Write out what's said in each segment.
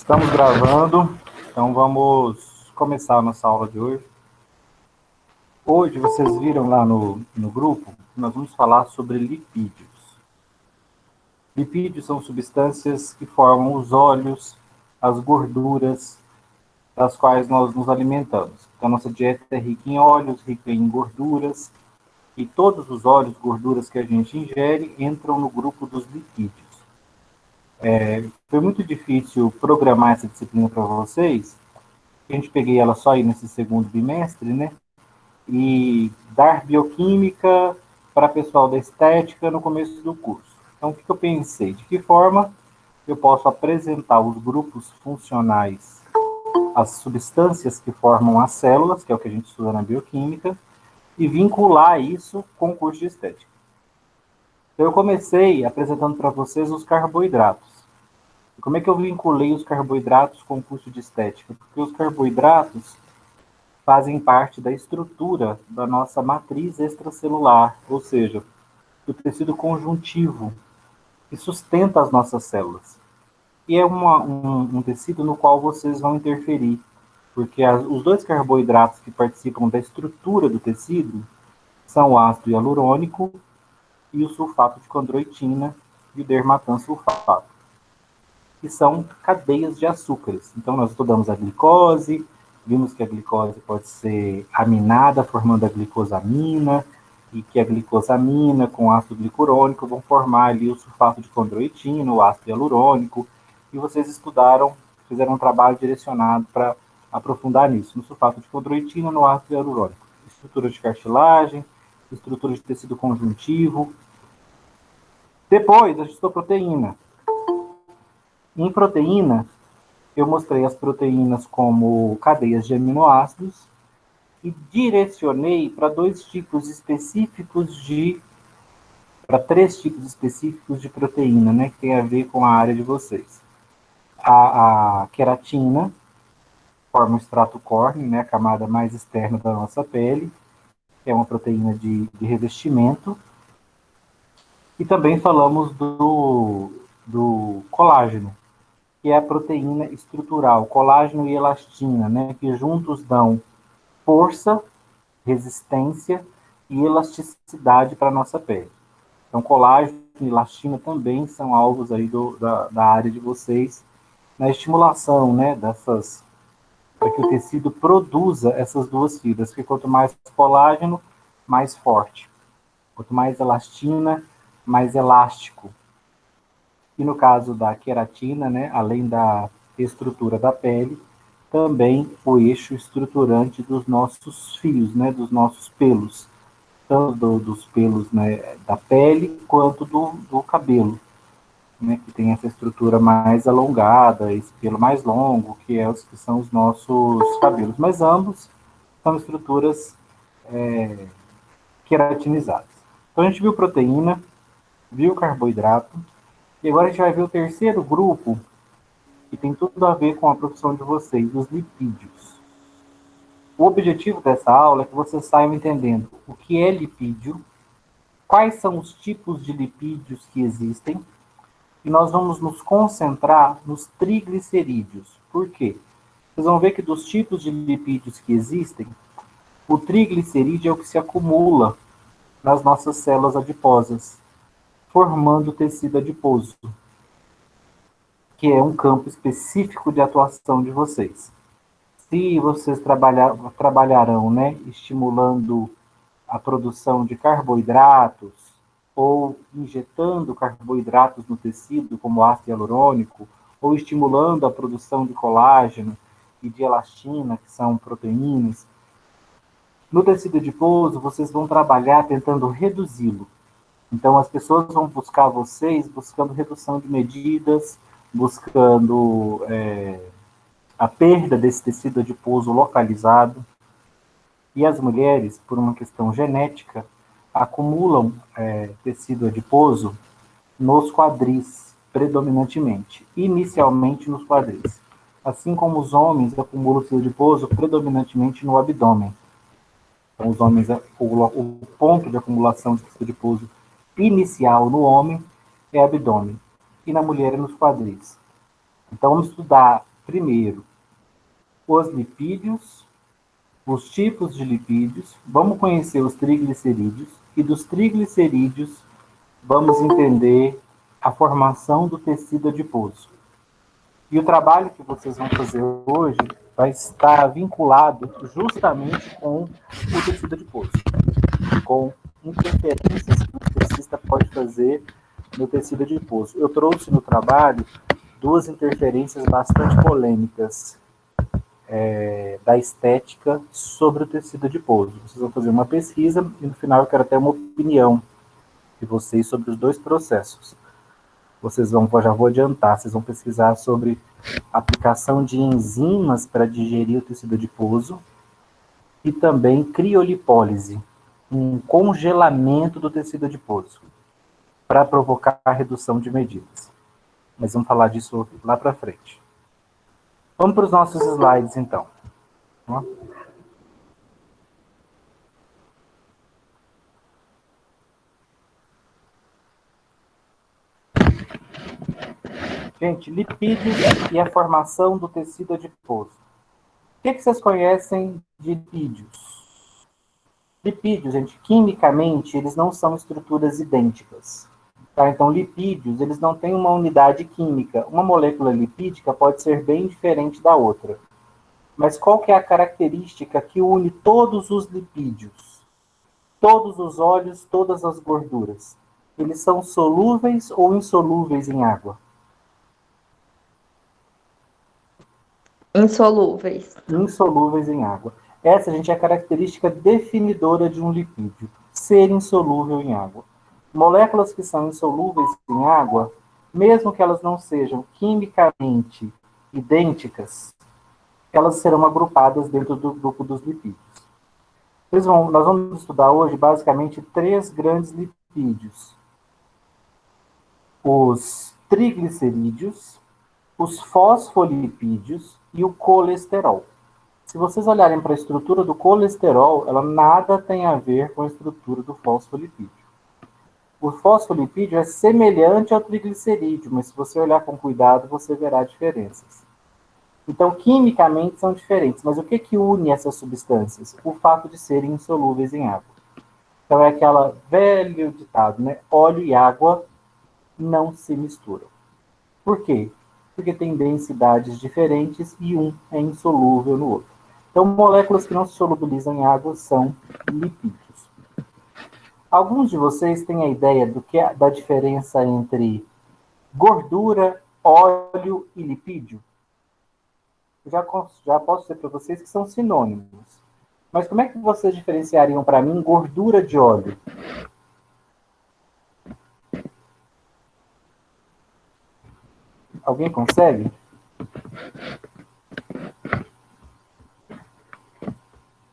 Estamos gravando, então vamos começar a nossa aula de hoje. Hoje, vocês viram lá no grupo, nós vamos falar sobre lipídios. Lipídios são substâncias que formam os óleos, as gorduras, das quais nós nos alimentamos. Então, a nossa dieta é rica em óleos, rica em gorduras, e todos os óleos, gorduras que a gente ingere entram no grupo dos lipídios. Foi muito difícil programar essa disciplina para vocês. A gente peguei ela só aí nesse segundo bimestre, né? E dar bioquímica para pessoal da estética no começo do curso. Então, o que eu pensei? De que forma eu posso apresentar os grupos funcionais, as substâncias que formam as células, que é o que a gente estuda na bioquímica, e vincular isso com o curso de estética. Então, eu comecei apresentando para vocês os carboidratos. E como é que eu vinculei os carboidratos com o curso de estética? Porque os carboidratos fazem parte da estrutura da nossa matriz extracelular, ou seja, do tecido conjuntivo, que sustenta as nossas células. E é um tecido no qual vocês vão interferir, porque os dois carboidratos que participam da estrutura do tecido são o ácido hialurônico e o sulfato de condroitina e o dermatansulfato, que são cadeias de açúcares. Então, nós estudamos a glicose, vimos que a glicose pode ser aminada, formando a glicosamina, e que a glicosamina com ácido glicurônico vão formar ali o sulfato de condroitina, o ácido hialurônico, e vocês estudaram, fizeram um trabalho direcionado para aprofundar nisso, no sulfato de condroitina, no ácido hialurônico. Estrutura de cartilagem, estrutura de tecido conjuntivo. Depois, a gente estudou proteína. Em proteína, eu mostrei as proteínas como cadeias de aminoácidos e direcionei para três tipos específicos de proteína, né, que tem a ver com a área de vocês. A queratina forma o extrato córneo, né, a camada mais externa da nossa pele, que é uma proteína de revestimento. E também falamos do colágeno, que é a proteína estrutural, colágeno e elastina, né, que juntos dão força, resistência e elasticidade para a nossa pele. Então, colágeno e elastina também são alvos aí da área de vocês, na estimulação, né, para que o tecido produza essas duas fibras, porque quanto mais colágeno, mais forte. Quanto mais elastina, mais elástico. E no caso da queratina, né, além da estrutura da pele, também o eixo estruturante dos nossos fios, né, dos nossos pelos, tanto dos pelos, né, da pele, quanto do cabelo, né, que tem essa estrutura mais alongada, esse pelo mais longo, que são os nossos cabelos. Mas ambos são estruturas queratinizadas. Então a gente viu proteína, viu carboidrato, e agora a gente vai ver o terceiro grupo, que tem tudo a ver com a profissão de vocês, os lipídios. O objetivo dessa aula é que vocês saiam entendendo o que é lipídio, quais são os tipos de lipídios que existem, e nós vamos nos concentrar nos triglicerídeos. Por quê? Vocês vão ver que dos tipos de lipídios que existem, o triglicerídeo é o que se acumula nas nossas células adiposas, formando o tecido adiposo, que é um campo específico de atuação de vocês. Se vocês trabalharão, né, estimulando a produção de carboidratos ou injetando carboidratos no tecido, como ácido hialurônico, ou estimulando a produção de colágeno e de elastina, que são proteínas, no tecido adiposo vocês vão trabalhar tentando reduzi-lo. Então as pessoas vão buscar vocês buscando redução de medidas, buscando a perda desse tecido adiposo localizado. E as mulheres, por uma questão genética, acumulam tecido adiposo nos quadris, predominantemente, inicialmente nos quadris. Assim como os homens acumulam tecido adiposo predominantemente no abdômen. Então, os homens acumulam, o ponto de acumulação de tecido adiposo inicial no homem é abdômen, e na mulher é nos quadris. Então, vamos estudar primeiro, os lipídios, os tipos de lipídios, vamos conhecer os triglicerídeos, e dos triglicerídeos vamos entender a formação do tecido adiposo. E o trabalho que vocês vão fazer hoje vai estar vinculado justamente com o tecido adiposo, com interferências que o esteticista pode fazer no tecido adiposo. Eu trouxe no trabalho duas interferências bastante polêmicas da estética sobre o tecido adiposo. Vocês vão fazer uma pesquisa e no final eu quero ter uma opinião de vocês sobre os dois processos. Vocês vão, já vou adiantar, vocês vão pesquisar sobre a aplicação de enzimas para digerir o tecido adiposo e também criolipólise, um congelamento do tecido adiposo para provocar a redução de medidas. Mas vamos falar disso lá para frente. Vamos para os nossos slides, então. Gente, lipídios e a formação do tecido adiposo. O que vocês conhecem de lipídios? Lipídios, gente, quimicamente, eles não são estruturas idênticas. Tá? Então, lipídios, eles não têm uma unidade química. Uma molécula lipídica pode ser bem diferente da outra. Mas qual que é a característica que une todos os lipídios? Todos os óleos, todas as gorduras. Eles são solúveis ou insolúveis em água? Insolúveis. Insolúveis em água. Essa, gente, é a característica definidora de um lipídio. Ser insolúvel em água. Moléculas que são insolúveis em água, mesmo que elas não sejam quimicamente idênticas, elas serão agrupadas dentro do grupo dos lipídios. Nós vamos estudar hoje, basicamente, 3 grandes lipídios. Os triglicerídeos, os fosfolipídios e o colesterol. Se vocês olharem para a estrutura do colesterol, ela nada tem a ver com a estrutura do fosfolipídio. O fosfolipídio é semelhante ao triglicerídeo, mas se você olhar com cuidado, você verá diferenças. Então, quimicamente são diferentes, mas o que une essas substâncias? O fato de serem insolúveis em água. Então, é aquela velho ditado, né? Óleo e água não se misturam. Por quê? Porque tem densidades diferentes e um é insolúvel no outro. Então, moléculas que não se solubilizam em água são lipídios. Alguns de vocês têm a ideia da diferença entre gordura, óleo e lipídio? Eu já posso dizer para vocês que são sinônimos. Mas como é que vocês diferenciariam para mim gordura de óleo? Alguém consegue?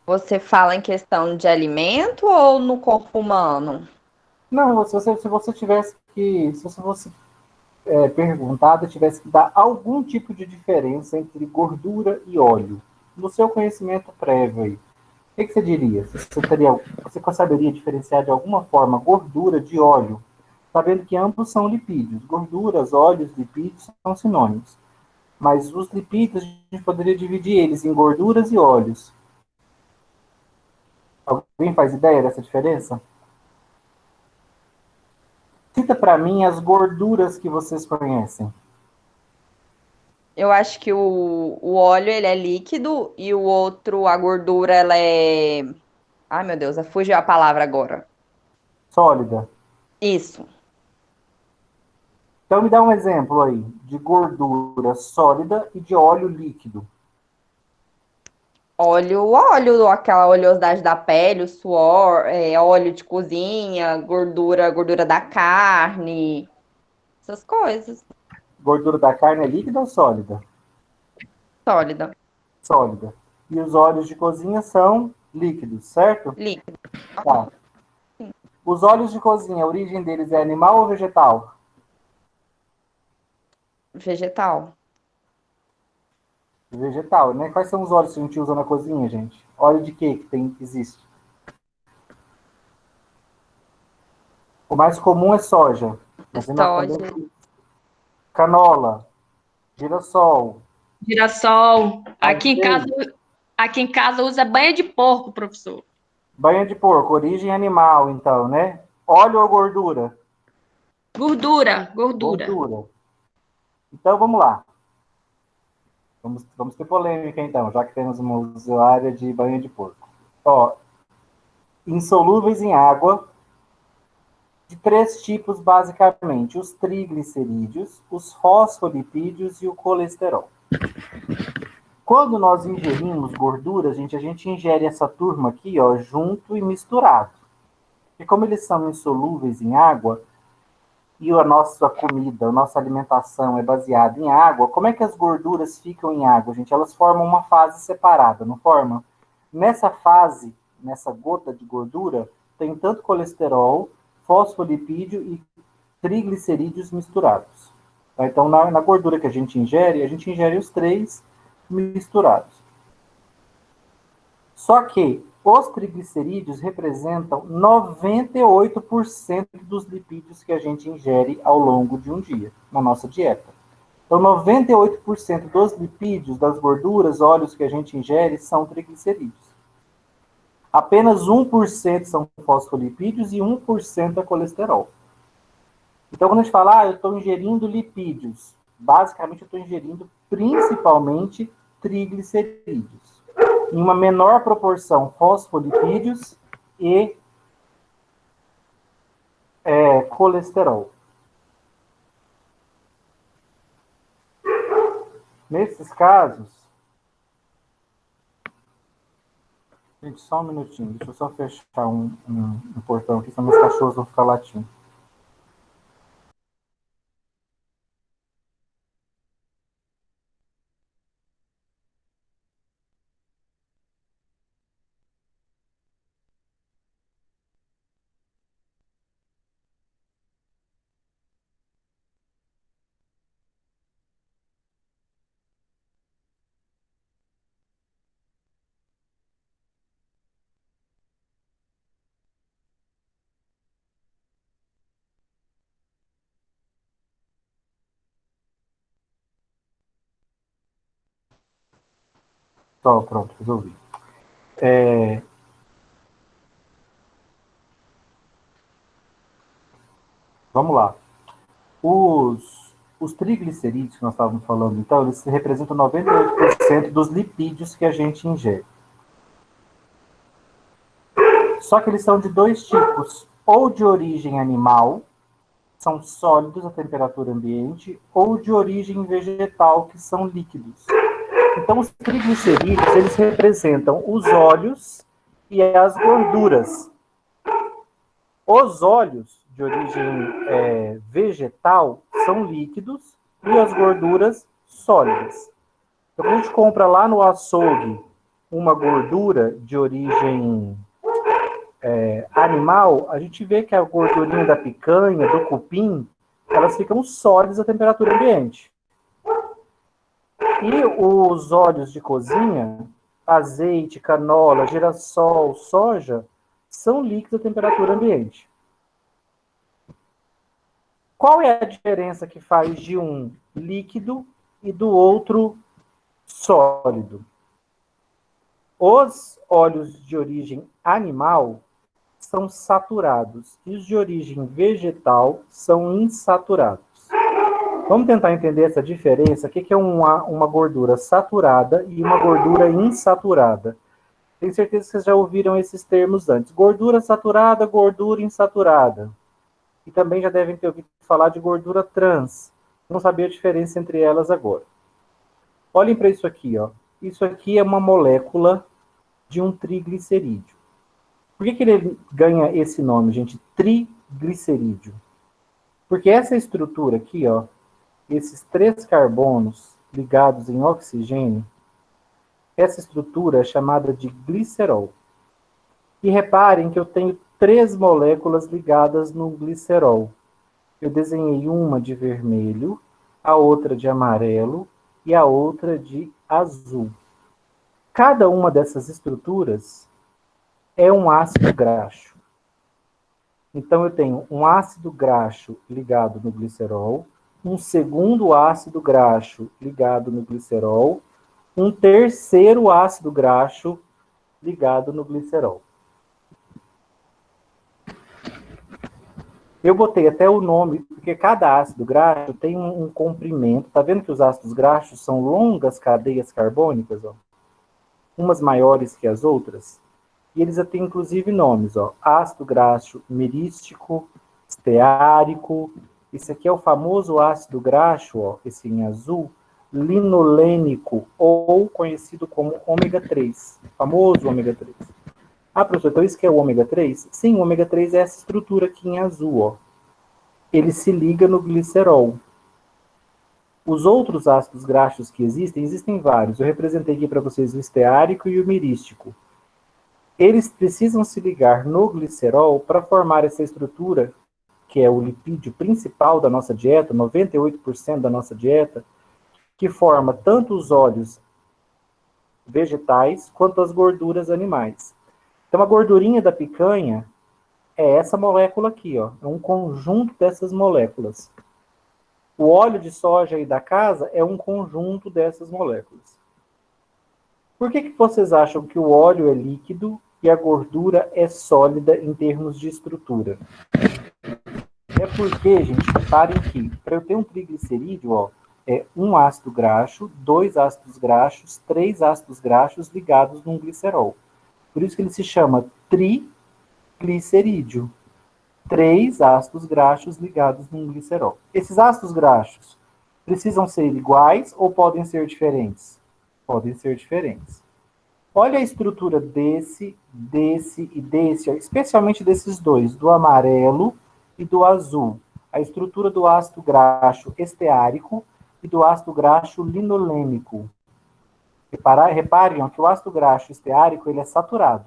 Você fala em questão de alimento ou no corpo humano? Não, se você tivesse que... Se você fosse perguntado, tivesse que dar algum tipo de diferença entre gordura e óleo, no seu conhecimento prévio aí, o que você diria? Você saberia diferenciar de alguma forma gordura de óleo, sabendo que ambos são lipídios? Gorduras, óleos, lipídios são sinônimos. Mas os lipídios, a gente poderia dividir eles em gorduras e óleos. Alguém faz ideia dessa diferença? Cita para mim as gorduras que vocês conhecem. Eu acho que o óleo ele é líquido e o outro, a gordura, ela é. Ai, meu Deus, fugiu a palavra agora. Sólida. Isso. Então me dá um exemplo aí de gordura sólida e de óleo líquido. Óleo, aquela oleosidade da pele, o suor, óleo de cozinha, gordura da carne, essas coisas. Gordura da carne é líquida ou sólida? Sólida. Sólida. E os óleos de cozinha são líquidos, certo? Líquido. Tá. Os óleos de cozinha, a origem deles é animal ou vegetal? Vegetal. Vegetal, né? Quais são os óleos que a gente usa na cozinha, gente? Óleo de que existe? O mais comum é soja. Mas nós Soja. também canola, girassol, Girassol. Azeite. Aqui em casa usa banha de porco, professor. Banha de porco, origem animal, então, né? Óleo ou gordura? Gordura. Gordura. Então, vamos lá. Vamos ter polêmica, então, já que temos uma usuária de banha de porco. Ó, insolúveis em água, de 3 tipos, basicamente: os triglicerídeos, os fosfolipídios e o colesterol. Quando nós ingerimos gorduras, a gente ingere essa turma aqui, ó, junto e misturado. E como eles são insolúveis em água, e a nossa comida, a nossa alimentação é baseada em água, como é que as gorduras ficam em água, gente? Elas formam uma fase separada, não formam? Nessa fase, nessa gota de gordura, tem tanto colesterol, fosfolipídio e triglicerídeos misturados. Tá? Então, na gordura que a gente ingere os 3 misturados. Só que os triglicerídeos representam 98% dos lipídios que a gente ingere ao longo de um dia, na nossa dieta. Então, 98% dos lipídios, das gorduras, óleos que a gente ingere, são triglicerídeos. Apenas 1% são fosfolipídios e 1% é colesterol. Então, quando a gente fala, eu estou ingerindo lipídios, basicamente eu estou ingerindo principalmente triglicerídeos. Em uma menor proporção, fosfolipídios e colesterol. Nesses casos, gente, só um minutinho, deixa eu só fechar um portão aqui, senão meus cachorros vão ficar latindo. Só, pronto, resolvi. Vamos lá. Os triglicerídeos que nós estávamos falando, então, eles representam 98% dos lipídios que a gente ingere. Só que eles são de 2 tipos, ou de origem animal, são sólidos à temperatura ambiente, ou de origem vegetal, que são líquidos. Então, os triglicerídeos, eles representam os óleos e as gorduras. Os óleos de origem vegetal são líquidos e as gorduras sólidas. Então, quando a gente compra lá no açougue uma gordura de origem animal, a gente vê que a gordurinha da picanha, do cupim, elas ficam sólidas à temperatura ambiente. E os óleos de cozinha, azeite, canola, girassol, soja, são líquidos à temperatura ambiente. Qual é a diferença que faz de um líquido e do outro sólido? Os óleos de origem animal são saturados e os de origem vegetal são insaturados. Vamos tentar entender essa diferença. O que é uma gordura saturada e uma gordura insaturada? Tenho certeza que vocês já ouviram esses termos antes. Gordura saturada, gordura insaturada. E também já devem ter ouvido falar de gordura trans. Não sabia a diferença entre elas agora. Olhem para isso aqui, ó. Isso aqui é uma molécula de um triglicerídeo. Por que ele ganha esse nome, gente? Triglicerídeo. Porque essa estrutura aqui, ó, esses 3 carbonos ligados em oxigênio, essa estrutura é chamada de glicerol. E reparem que eu tenho 3 moléculas ligadas no glicerol. Eu desenhei uma de vermelho, a outra de amarelo e a outra de azul. Cada uma dessas estruturas é um ácido graxo. Então, eu tenho um ácido graxo ligado no glicerol, um segundo ácido graxo ligado no glicerol, um terceiro ácido graxo ligado no glicerol. Eu botei até o nome, porque cada ácido graxo tem um comprimento. Tá vendo que os ácidos graxos são longas cadeias carbônicas, ó? Umas maiores que as outras? E eles têm, inclusive, nomes, ó. Ácido graxo merístico, esteárico. Esse aqui é o famoso ácido graxo, ó, esse em azul, linolênico, ou conhecido como ômega 3. Famoso ômega 3. Ah, professor, então isso que é o ômega 3? Sim, o ômega 3 é essa estrutura aqui em azul, ó. Ele se liga no glicerol. Os outros ácidos graxos que existem vários. Eu representei aqui para vocês o esteárico e o mirístico. Eles precisam se ligar no glicerol para formar essa estrutura, que é o lipídio principal da nossa dieta, 98% da nossa dieta, que forma tanto os óleos vegetais quanto as gorduras animais. Então, a gordurinha da picanha é essa molécula aqui, ó. É um conjunto dessas moléculas. O óleo de soja aí da casa é um conjunto dessas moléculas. Por que vocês acham que o óleo é líquido e a gordura é sólida em termos de estrutura? É porque, gente, reparem que para eu ter um triglicerídeo, ó, é um ácido graxo, 2 ácidos graxos, 3 ácidos graxos ligados num glicerol. Por isso que ele se chama triglicerídeo. 3 ácidos graxos ligados num glicerol. Esses ácidos graxos precisam ser iguais ou podem ser diferentes? Podem ser diferentes. Olha a estrutura desse e desse, especialmente desses dois, do amarelo e do azul. A estrutura do ácido graxo esteárico e do ácido graxo linolênico. Reparem que o ácido graxo esteárico ele é saturado.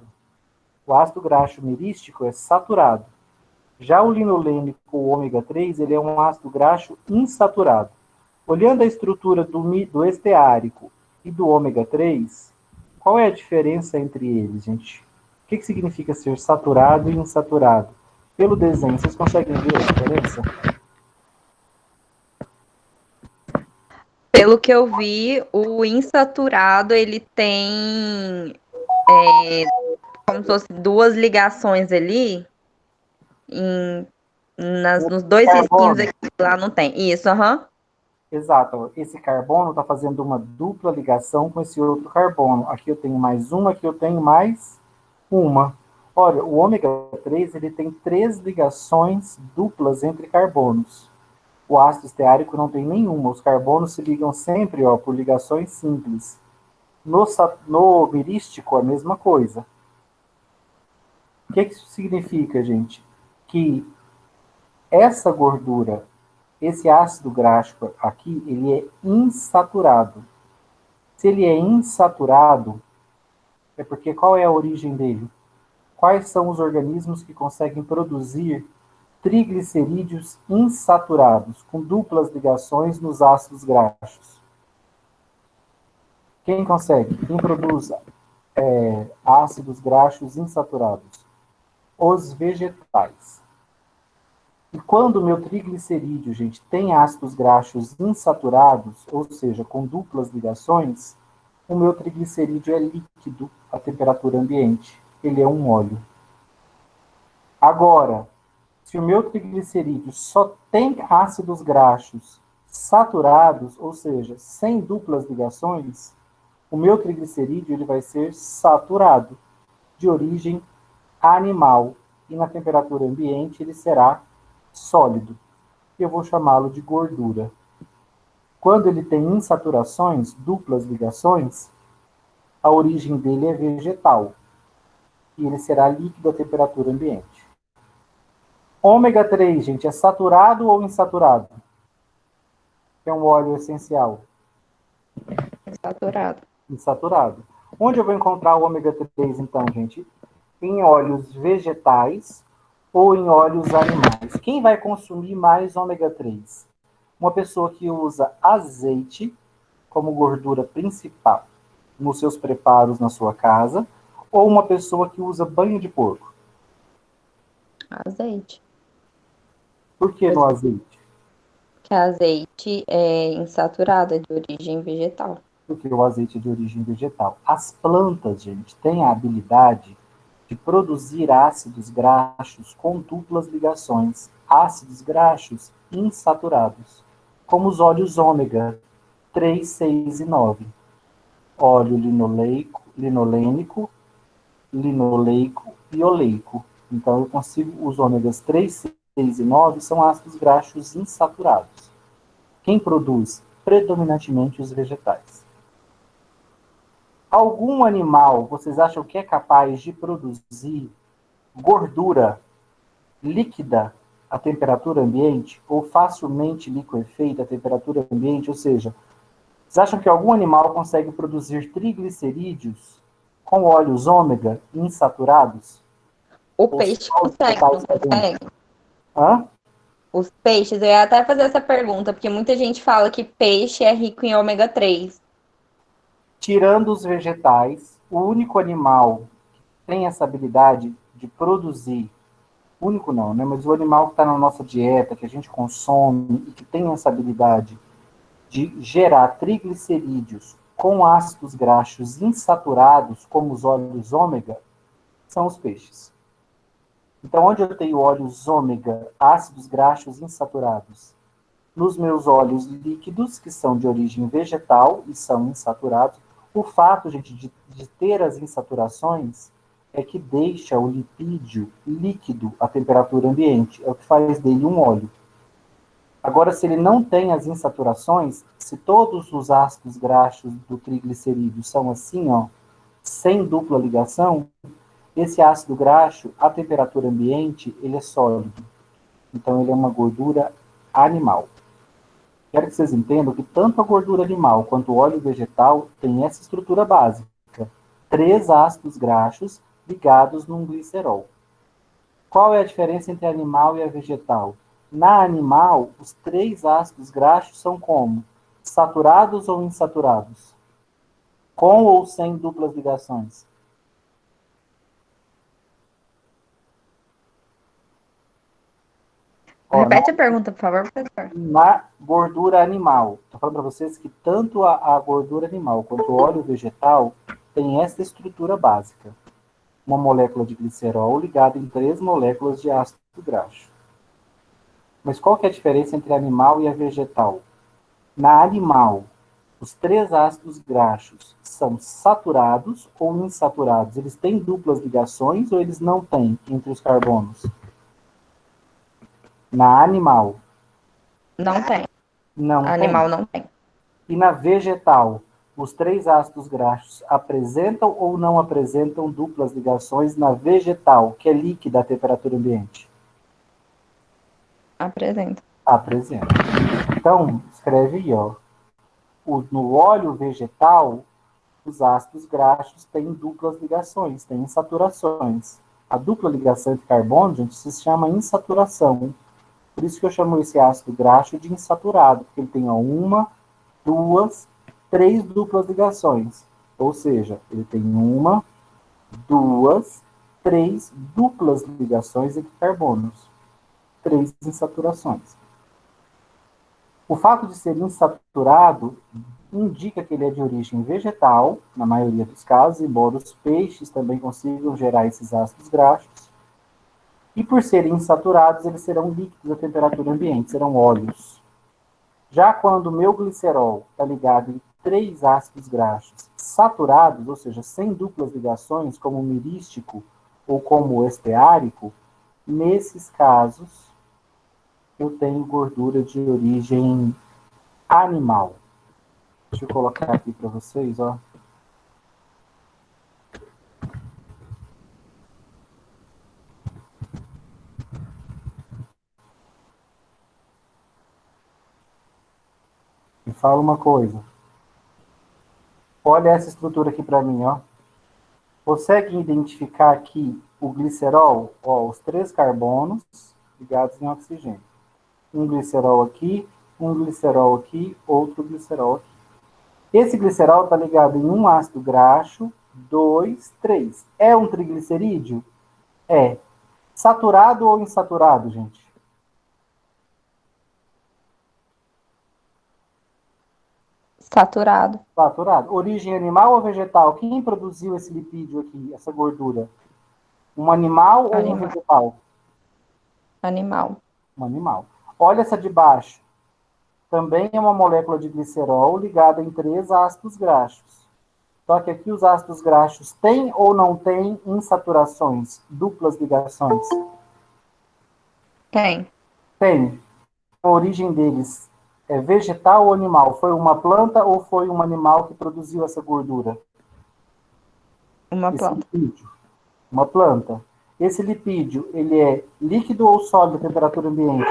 O ácido graxo mirístico é saturado. Já o linolênico, o ômega 3, ele é um ácido graxo insaturado. Olhando a estrutura do esteárico e do ômega 3, qual é a diferença entre eles, gente? O que significa ser saturado e insaturado? Pelo desenho, vocês conseguem ver a diferença? Pelo que eu vi, o insaturado, ele tem como se fosse duas ligações ali, nos dois risquinhos aqui, lá não tem. Isso, aham. Exato. Esse carbono está fazendo uma dupla ligação com esse outro carbono. Aqui eu tenho mais uma, aqui eu tenho mais uma. Olha, o ômega 3 ele tem 3 ligações duplas entre carbonos. O ácido esteárico não tem nenhuma. Os carbonos se ligam sempre, ó, por ligações simples. No mirístico, a mesma coisa. O que isso significa, gente? Que essa gordura, esse ácido graxo aqui, ele é insaturado. Se ele é insaturado, é porque qual é a origem dele? Quais são os organismos que conseguem produzir triglicerídeos insaturados, com duplas ligações nos ácidos graxos? Quem consegue? Quem produz ácidos graxos insaturados? Os vegetais. E quando o meu triglicerídeo, gente, tem ácidos graxos insaturados, ou seja, com duplas ligações, o meu triglicerídeo é líquido a temperatura ambiente. Ele é um óleo. Agora, se o meu triglicerídeo só tem ácidos graxos saturados, ou seja, sem duplas ligações, o meu triglicerídeo ele vai ser saturado, de origem animal. E na temperatura ambiente ele será sólido. Eu vou chamá-lo de gordura. Quando ele tem insaturações, duplas ligações, a origem dele é vegetal. E ele será líquido à temperatura ambiente. Ômega 3, gente, é saturado ou insaturado? É um óleo essencial. Insaturado. Insaturado. Onde eu vou encontrar o ômega 3, então, gente? Em óleos vegetais ou em óleos animais. Quem vai consumir mais ômega 3? Uma pessoa que usa azeite como gordura principal nos seus preparos na sua casa, ou uma pessoa que usa banho de porco? Azeite. Por que no azeite? Que azeite é insaturado, é de origem vegetal. Porque o azeite é de origem vegetal. As plantas, gente, têm a habilidade de produzir ácidos graxos com duplas ligações, ácidos graxos insaturados, como os óleos ômega 3, 6 e 9, óleo linolênico, linoleico e oleico. Então, eu consigo, os ômegas 3, 6 e 9 são ácidos graxos insaturados. Quem produz? Predominantemente os vegetais. Algum animal, vocês acham que é capaz de produzir gordura líquida à temperatura ambiente ou facilmente liquefeita à temperatura ambiente? Ou seja, vocês acham que algum animal consegue produzir triglicerídeos com óleos ômega insaturados? O Ou peixe só os consegue, não vegetais também? consegue? Hã? Os peixes, eu ia até fazer essa pergunta, porque muita gente fala que peixe é rico em ômega 3. Tirando os vegetais, o único animal que tem essa habilidade de produzir, único não, né? Mas o animal que está na nossa dieta, que a gente consome e que tem essa habilidade de gerar triglicerídeos com ácidos graxos insaturados, como os óleos ômega, são os peixes. Então, onde eu tenho óleos ômega, ácidos graxos insaturados? Nos meus óleos líquidos, que são de origem vegetal e são insaturados. O fato, gente, de ter as insaturações é que deixa o lipídio líquido à temperatura ambiente. É o que faz dele um óleo. Agora, se ele não tem as insaturações, se todos os ácidos graxos do triglicerídeo são assim, ó, sem dupla ligação, esse ácido graxo, à temperatura ambiente, ele é sólido. Então, ele é uma gordura animal. Quero que vocês entendam que tanto a gordura animal quanto o óleo vegetal tem essa estrutura básica. 3 ácidos graxos ligados num glicerol. Qual é a diferença entre animal e a vegetal? Na animal, os 3 ácidos graxos são como? Saturados ou insaturados? Com ou sem duplas ligações? Ó, Repete a pergunta, por favor, professor. na gordura animal, estou falando para vocês que tanto a gordura animal quanto o óleo vegetal tem essa estrutura básica. Uma molécula de glicerol ligada em 3 moléculas de ácido graxo. Mas qual que é a diferença entre a animal e a vegetal? Na animal, os 3 ácidos graxos são saturados ou insaturados? Eles têm duplas ligações ou eles não têm entre os carbonos? Na animal, Não tem. não Animal tem. não tem. E na vegetal, os 3 ácidos graxos apresentam ou não apresentam duplas ligações na vegetal, que é líquida à temperatura ambiente? Apresenta. Apresenta. Então, escreve aí, ó. No óleo vegetal, os ácidos graxos têm duplas ligações, têm insaturações. A dupla ligação entre carbono, gente, se chama insaturação. Por isso que eu chamo esse ácido graxo de insaturado, porque ele tem ó, 1, 2, 3 duplas ligações. Ou seja, ele tem 1, 2, 3 duplas ligações entre carbonos. 3 insaturações. O fato de ser insaturado indica que ele é de origem vegetal, na maioria dos casos, embora os peixes também consigam gerar esses ácidos graxos. E por serem insaturados, eles serão líquidos à temperatura ambiente, serão óleos. Já quando o meu glicerol está ligado em 3 ácidos graxos saturados, ou seja, sem duplas ligações, como o mirístico ou como o esteárico, nesses casos, eu tenho gordura de origem animal. Deixa eu colocar aqui para vocês, ó. Me fala uma coisa. Olha essa estrutura aqui para mim, ó. Consegue identificar aqui o glicerol? Ó, os 3 carbonos ligados em oxigênio. Um glicerol aqui, outro glicerol aqui. Esse glicerol está ligado em um ácido graxo, 2, 3. É um triglicerídeo? É. Saturado ou insaturado, gente? Saturado. Saturado. Origem animal ou vegetal? Quem produziu esse lipídio aqui, essa gordura? Um animal ou um Animal. vegetal? Animal. Um animal. Olha essa de baixo. Também é uma molécula de glicerol ligada em 3 ácidos graxos. Só que aqui os ácidos graxos têm ou não têm insaturações, duplas ligações? Tem. Tem. A origem deles é vegetal ou animal? Foi uma planta ou foi um animal que produziu essa gordura? Uma Esse planta. lipídio? Uma planta. Esse lipídio, ele é líquido ou sólido à temperatura ambiente?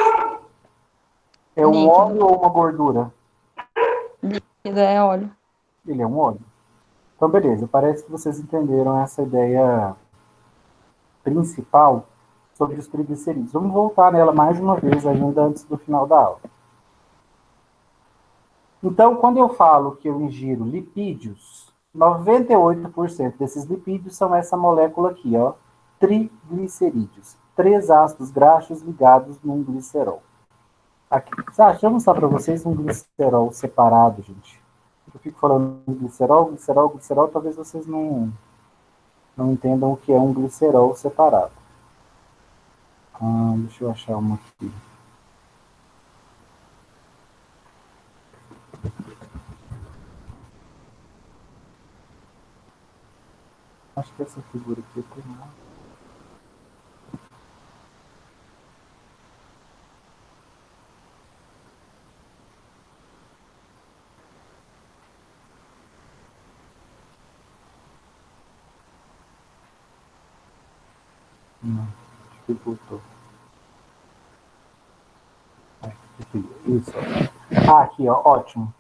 É um Líquido. óleo ou uma gordura? Líquido é óleo. Ele é um óleo. Então, beleza. Parece que vocês entenderam essa ideia principal sobre os triglicerídeos. Vamos voltar nela mais uma vez ainda antes do final da aula. Então, quando eu falo que eu ingiro lipídios, 98% desses lipídios são essa molécula aqui, ó, triglicerídeos. 3 ácidos graxos ligados num glicerol. Aqui, deixa eu mostrar para vocês um glicerol separado, gente. Eu fico falando de glicerol, glicerol, glicerol, talvez vocês não entendam o que é um glicerol separado. Deixa eu achar uma aqui. Acho que essa figura aqui tem mais. Não, dificultou. Isso. Aqui, ó, ótimo.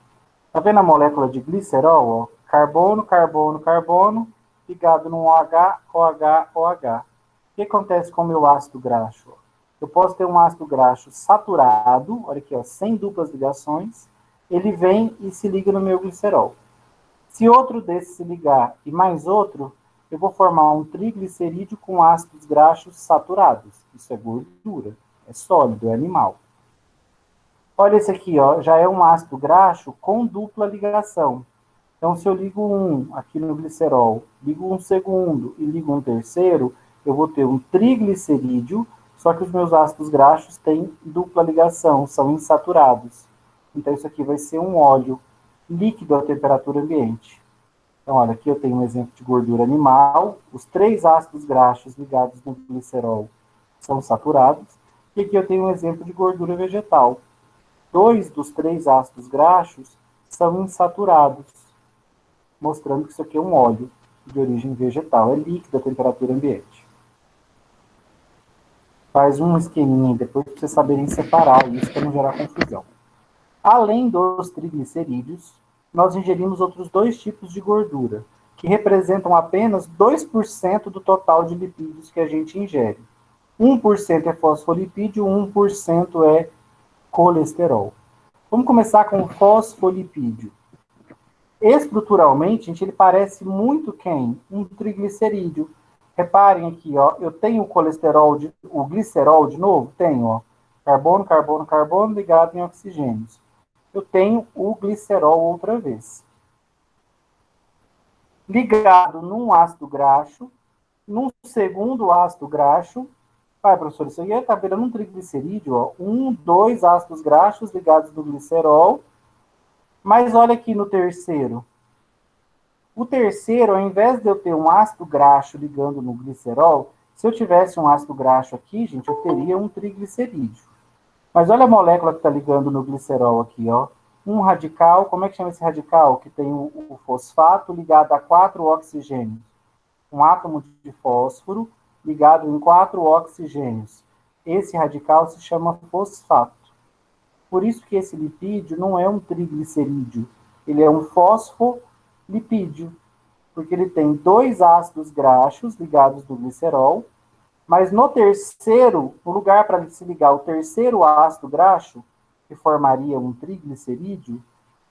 Tá vendo a molécula de glicerol? Ó? Carbono, carbono, carbono, ligado num OH, OH, OH. O que acontece com o meu ácido graxo? Eu posso ter um ácido graxo saturado, olha aqui, ó, sem duplas ligações, ele vem e se liga no meu glicerol. Se outro desse se ligar e mais outro, eu vou formar um triglicerídeo com ácidos graxos saturados. Isso é gordura, é sólido, é animal. Olha esse aqui, ó, já é um ácido graxo com dupla ligação. Então, se eu ligo um aqui no glicerol, ligo um segundo e ligo um terceiro, eu vou ter um triglicerídeo, só que os meus ácidos graxos têm dupla ligação, são insaturados. Então, isso aqui vai ser um óleo líquido à temperatura ambiente. Então, olha, aqui eu tenho um exemplo de gordura animal. Os 3 ácidos graxos ligados no glicerol são saturados. E aqui eu tenho um exemplo de gordura vegetal. 2 dos 3 ácidos graxos são insaturados, mostrando que isso aqui é um óleo de origem vegetal, é líquido à temperatura ambiente. Faz um esqueminha depois para vocês saberem separar isso para não gerar confusão. Além dos triglicerídeos, nós ingerimos outros 2 tipos de gordura, que representam apenas 2% do total de lipídios que a gente ingere. 1% é fosfolipídio, 1% é colesterol. Vamos começar com o fosfolipídio. Estruturalmente, gente, ele parece muito quem? Um triglicerídeo. Reparem aqui, ó, eu tenho o colesterol, o glicerol de novo? Tenho, ó. Carbono, carbono, carbono ligado em oxigênios. Eu tenho o glicerol outra vez. Ligado num ácido graxo, num segundo ácido graxo. Professor, isso aí está virando um triglicerídeo, ó. 1, 2 ácidos graxos ligados no glicerol. Mas olha aqui no terceiro. O terceiro, ao invés de eu ter um ácido graxo ligando no glicerol, se eu tivesse um ácido graxo aqui, gente, eu teria um triglicerídeo. Mas olha a molécula que está ligando no glicerol aqui, ó. Um radical, como é que chama esse radical? Que tem o fosfato ligado a 4 oxigênios. Um átomo de fósforo ligado em 4 oxigênios. Esse radical se chama fosfato. Por isso que esse lipídio não é um triglicerídeo, ele é um fosfolipídio, porque ele tem 2 ácidos graxos ligados no glicerol, mas no terceiro, no lugar para se ligar o terceiro ácido graxo, que formaria um triglicerídeo,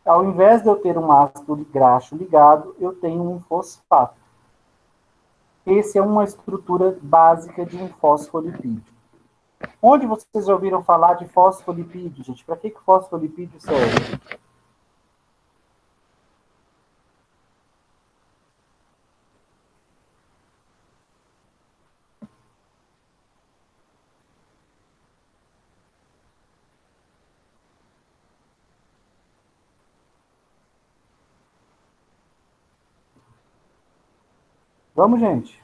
ao invés de eu ter um ácido graxo ligado, eu tenho um fosfato. Essa é uma estrutura básica de um fosfolipídio. Onde vocês já ouviram falar de fosfolipídio, gente? Para que o fosfolipídio serve? Vamos, gente.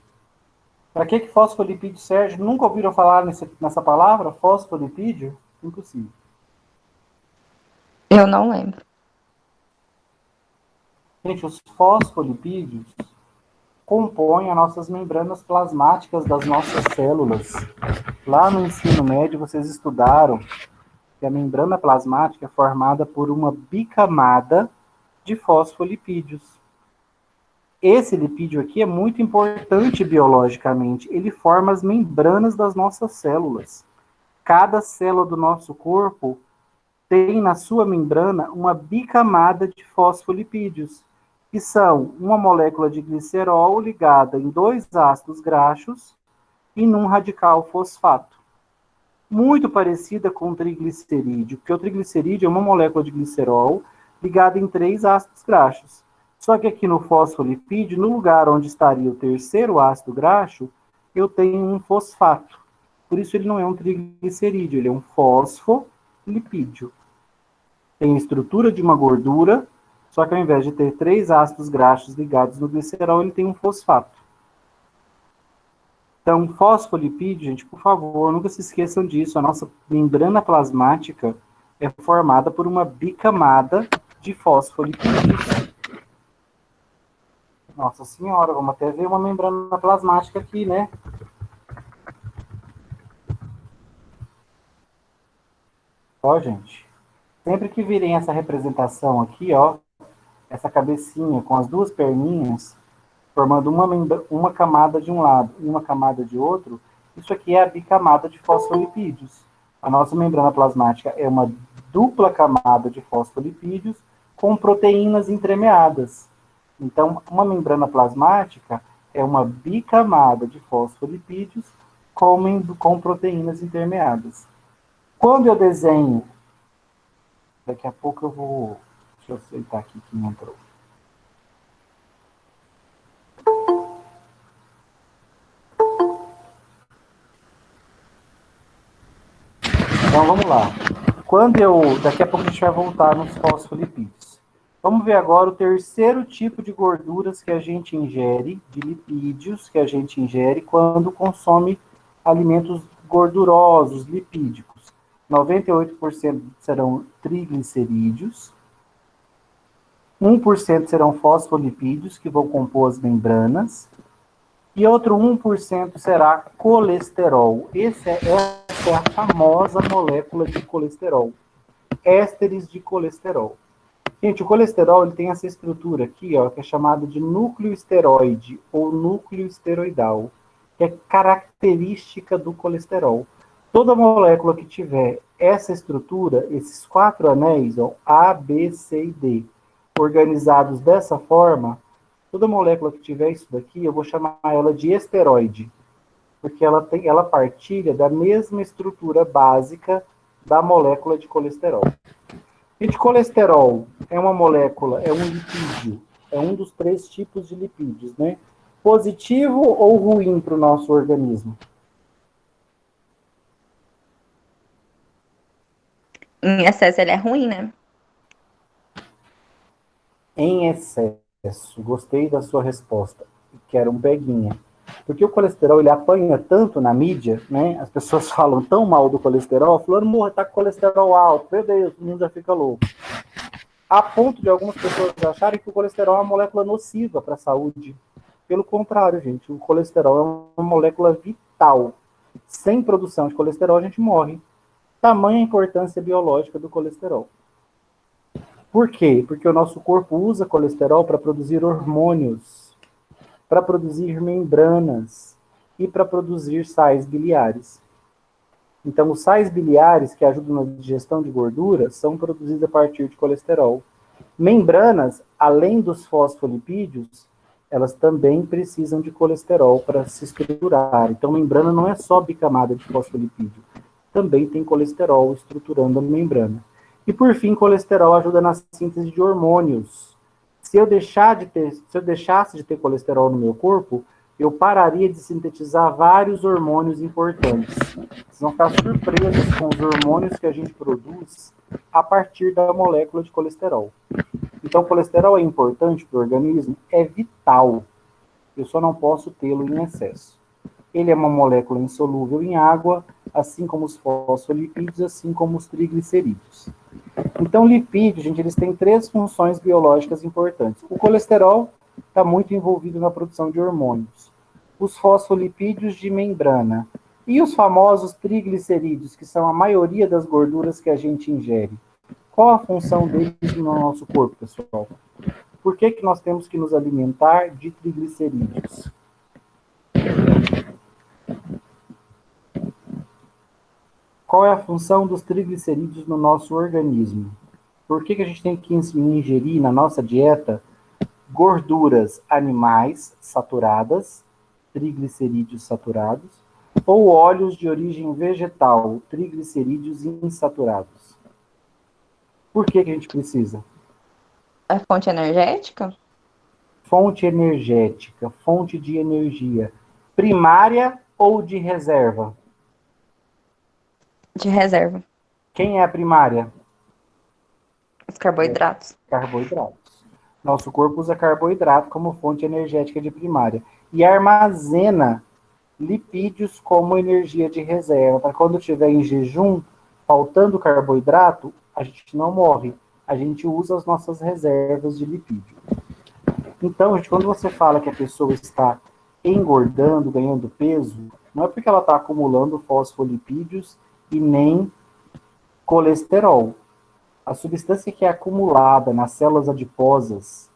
Para que fosfolipídio serve? Nunca ouviram falar nessa palavra? Fosfolipídio? Impossível. Eu não lembro. Gente, os fosfolipídios compõem as nossas membranas plasmáticas das nossas células. Lá no ensino médio, vocês estudaram que a membrana plasmática é formada por uma bicamada de fosfolipídios. Esse lipídio aqui é muito importante biologicamente. Ele forma as membranas das nossas células. Cada célula do nosso corpo tem na sua membrana uma bicamada de fosfolipídios, que são uma molécula de glicerol ligada em 2 ácidos graxos e num radical fosfato. Muito parecida com o triglicerídeo, porque o triglicerídeo é uma molécula de glicerol ligada em 3 ácidos graxos. Só que aqui no fosfolipídio, no lugar onde estaria o terceiro ácido graxo, eu tenho um fosfato. Por isso ele não é um triglicerídeo, ele é um fosfolipídio. Tem a estrutura de uma gordura, só que ao invés de ter 3 ácidos graxos ligados no glicerol, ele tem um fosfato. Então, fosfolipídio, gente, por favor, nunca se esqueçam disso. A nossa membrana plasmática é formada por uma bicamada de fosfolipídios. Nossa senhora, vamos até ver uma membrana plasmática aqui, né? Ó, gente. Sempre que virem essa representação aqui, ó, essa cabecinha com as 2 perninhas, formando uma camada de um lado e uma camada de outro, isso aqui é a bicamada de fosfolipídios. A nossa membrana plasmática é uma dupla camada de fosfolipídios com proteínas entremeadas. Então, uma membrana plasmática é uma bicamada de fosfolipídios com proteínas intermeadas. Quando eu desenho, daqui a pouco eu vou, deixa eu aceitar aqui quem entrou. Então, vamos lá. Daqui a pouco a gente vai voltar nos fosfolipídios. Vamos ver agora o terceiro tipo de gorduras que a gente ingere, de lipídios que a gente ingere quando consome alimentos gordurosos, lipídicos. 98% serão triglicerídeos, 1% serão fosfolipídios, que vão compor as membranas, e outro 1% será colesterol. Essa é a famosa molécula de colesterol, ésteres de colesterol. Gente, o colesterol ele tem essa estrutura aqui, ó, que é chamada de núcleo esteroide ou núcleo esteroidal, que é característica do colesterol. Toda molécula que tiver essa estrutura, esses 4 anéis, ó, A, B, C e D, organizados dessa forma, toda molécula que tiver isso daqui, eu vou chamar ela de esteroide, porque ela partilha da mesma estrutura básica da molécula de colesterol. Gente, colesterol é uma molécula, é um lipídio, é um dos 3 tipos de lipídios, né? Positivo ou ruim para o nosso organismo? Em excesso ele é ruim, né? Em excesso. Gostei da sua resposta. Quero um peguinha. Porque o colesterol, ele apanha tanto na mídia, né? As pessoas falam tão mal do colesterol, falando, morra, tá com colesterol alto. Meu Deus, o mundo já fica louco. A ponto de algumas pessoas acharem que o colesterol é uma molécula nociva para a saúde. Pelo contrário, gente, o colesterol é uma molécula vital. Sem produção de colesterol, a gente morre. Tamanha a importância biológica do colesterol. Por quê? Porque o nosso corpo usa colesterol para produzir hormônios, para produzir membranas e para produzir sais biliares. Então, os sais biliares que ajudam na digestão de gordura são produzidos a partir de colesterol. Membranas, além dos fosfolipídios, elas também precisam de colesterol para se estruturar. Então, membrana não é só bicamada de fosfolipídio, também tem colesterol estruturando a membrana. E, por fim, colesterol ajuda na síntese de hormônios. Se eu deixasse de ter colesterol no meu corpo, eu pararia de sintetizar vários hormônios importantes. Vocês vão ficar surpresos com os hormônios que a gente produz a partir da molécula de colesterol. Então, o colesterol é importante para o organismo? É vital. eu só não posso tê-lo em excesso. Ele é uma molécula insolúvel em água, assim como os fosfolipídios, assim como os triglicerídeos. Então, lipídios, gente, eles têm 3 funções biológicas importantes. O colesterol está muito envolvido na produção de hormônios. Os fosfolipídios de membrana. E os famosos triglicerídeos, que são a maioria das gorduras que a gente ingere. Qual a função deles no nosso corpo, pessoal? Por que nós temos que nos alimentar de triglicerídeos? Qual é a função dos triglicerídeos no nosso organismo? Por que a gente tem que ingerir na nossa dieta gorduras animais saturadas, triglicerídeos saturados, ou óleos de origem vegetal, triglicerídeos insaturados? Por que a gente precisa? A fonte energética? Fonte energética, fonte de energia, primária ou de reserva? De reserva. Quem é a primária? Os carboidratos. Carboidratos. Nosso corpo usa carboidrato como fonte energética de primária e armazena lipídios como energia de reserva. Para quando estiver em jejum, faltando carboidrato, a gente não morre. A gente usa as nossas reservas de lipídio. Então, gente, quando você fala que a pessoa está engordando, ganhando peso, não é porque ela está acumulando fosfolipídios e nem colesterol. A substância que é acumulada nas células adiposas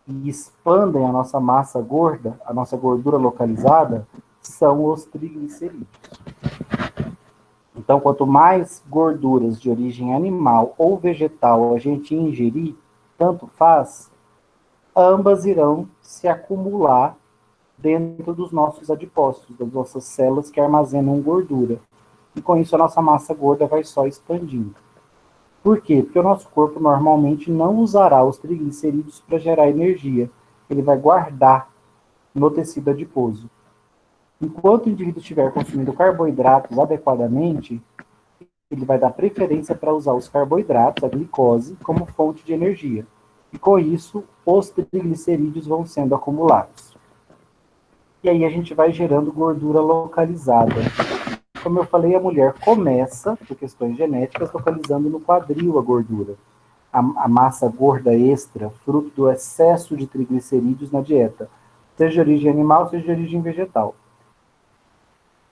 e expandem a nossa massa gorda, a nossa gordura localizada, são os triglicerídeos. Então, quanto mais gorduras de origem animal ou vegetal a gente ingerir, tanto faz, ambas irão se acumular dentro dos nossos adipócitos, das nossas células que armazenam gordura. E com isso a nossa massa gorda vai só expandindo. Por quê? Porque o nosso corpo normalmente não usará os triglicerídeos para gerar energia. Ele vai guardar no tecido adiposo. Enquanto o indivíduo estiver consumindo carboidratos adequadamente, ele vai dar preferência para usar os carboidratos, a glicose, como fonte de energia. E com isso, os triglicerídeos vão sendo acumulados. E aí a gente vai gerando gordura localizada. Como eu falei, a mulher começa, por questões genéticas, localizando no quadril a gordura. A massa gorda extra, fruto do excesso de triglicerídeos na dieta, seja de origem animal, seja de origem vegetal.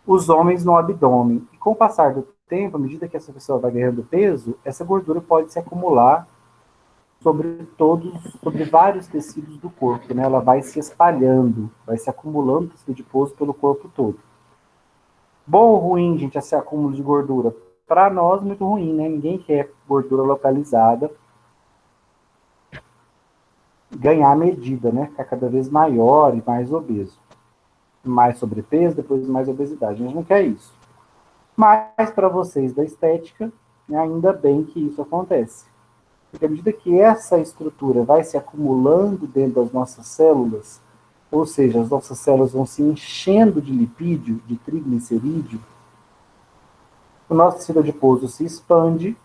Os homens no abdômen. E com o passar do tempo, à medida que essa pessoa vai ganhando peso, essa gordura pode se acumular sobre vários tecidos do corpo, né? Ela vai se espalhando, vai se acumulando tecido adiposo pelo corpo todo. Bom ou ruim, gente, esse acúmulo de gordura? Para nós, muito ruim, né? Ninguém quer gordura localizada ganhar a medida, né? Ficar cada vez maior e mais obeso. Mais sobrepeso, depois mais obesidade. A gente não quer isso. Mas, para vocês da estética, né, ainda bem que isso acontece. Porque à medida que essa estrutura vai se acumulando dentro das nossas células, ou seja, as nossas células vão se enchendo de lipídio, de triglicerídeo, o nosso tecido adiposo se expande,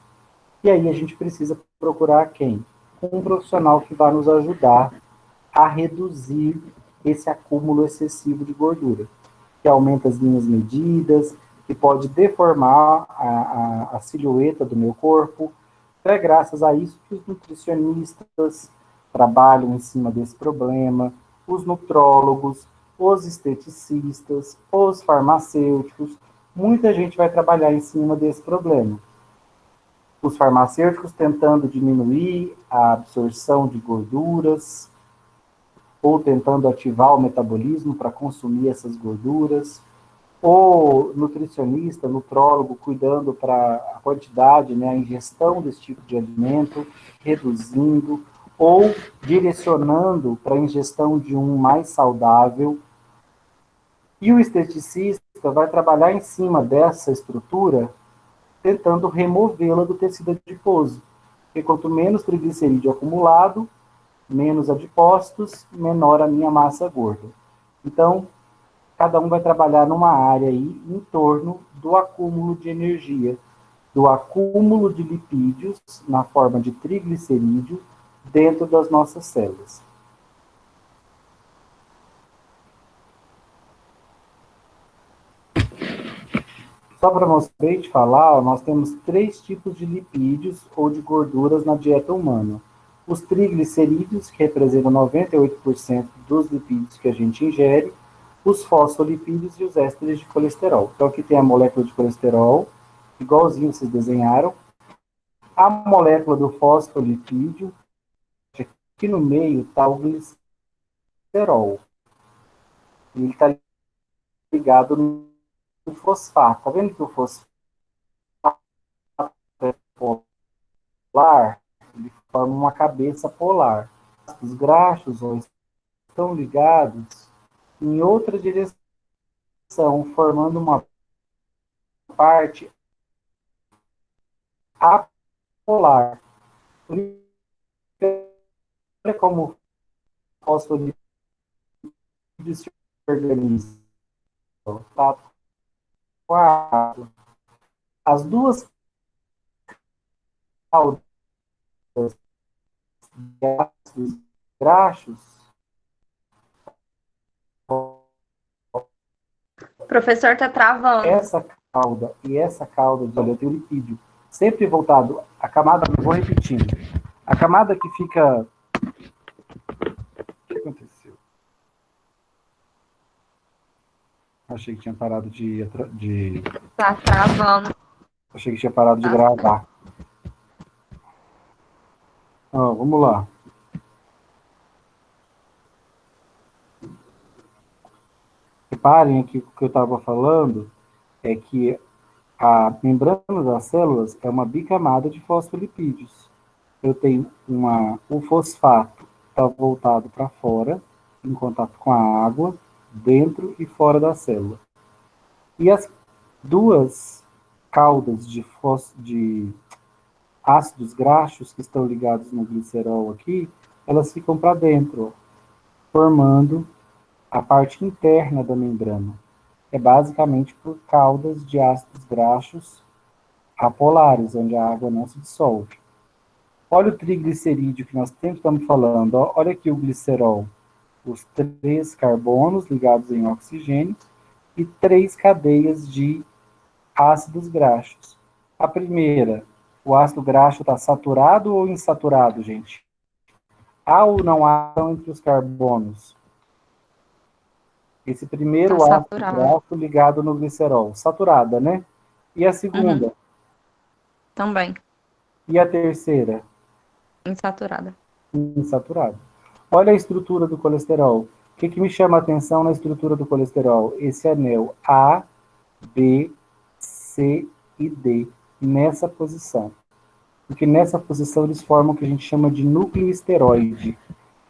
e aí a gente precisa procurar quem? Um profissional que vai nos ajudar a reduzir esse acúmulo excessivo de gordura, que aumenta as minhas medidas, que pode deformar a silhueta do meu corpo. É graças a isso que os nutricionistas trabalham em cima desse problema, os nutrólogos, os esteticistas, os farmacêuticos, muita gente vai trabalhar em cima desse problema. Os farmacêuticos tentando diminuir a absorção de gorduras, ou tentando ativar o metabolismo para consumir essas gorduras, ou nutricionista, nutrólogo, cuidando para a quantidade, né, a ingestão desse tipo de alimento, reduzindo, ou direcionando para a ingestão de um mais saudável. E o esteticista vai trabalhar em cima dessa estrutura, tentando removê-la do tecido adiposo. Porque quanto menos triglicerídeo acumulado, menos adipócitos, menor a minha massa gorda. Então, cada um vai trabalhar numa área aí em torno do acúmulo de energia, do acúmulo de lipídios na forma de triglicerídeo dentro das nossas células. Só para mostrar e te falar, ó, nós temos 3 tipos de lipídios ou de gorduras na dieta humana. Os triglicerídeos, que representam 98% dos lipídios que a gente ingere, os fosfolipídios e os ésteres de colesterol. Então aqui tem a molécula de colesterol, igualzinho vocês desenharam. A molécula do fosfolipídio, aqui no meio está o glicerol. Ele está ligado no fosfato. Está vendo que o fosfato é polar? Ele forma uma cabeça polar. Os graxos estão ligados em outra direção, formando uma parte apolar. Olha como o fosfolipídio se organiza. Tá? As duas caudas de ácidos graxos. O professor está travando. Essa cauda e essa cauda de oleoteolipídio, sempre voltado à camada, vou repetindo, a camada que fica... O que aconteceu? Achei que tinha parado de... Tá travando. Achei que tinha parado de gravar. Ó, vamos lá. Reparem aqui o que eu estava falando é que a membrana das células é uma bicamada de fosfolipídios. Eu tenho o fosfato está voltado para fora, em contato com a água, dentro e fora da célula. E as duas caudas de ácidos graxos que estão ligados no glicerol aqui, elas ficam para dentro, formando a parte interna da membrana. É basicamente por caudas de ácidos graxos apolares, onde a água não se dissolve. Olha o triglicerídeo que nós sempre estamos falando. Ó. Olha aqui o glicerol. Os 3 carbonos ligados em oxigênio e 3 cadeias de ácidos graxos. A primeira, o ácido graxo está saturado ou insaturado, gente? Há ou não há entre os carbonos? Esse primeiro Tá ácido saturado. graxo ligado no glicerol. Saturada, né? E a segunda? Também. E a terceira? Insaturada. Insaturada. Olha a estrutura do colesterol. O que me chama a atenção na estrutura do colesterol? Esse anel A, B, C e D. Nessa posição. Porque nessa posição eles formam o que a gente chama de núcleo esteroide.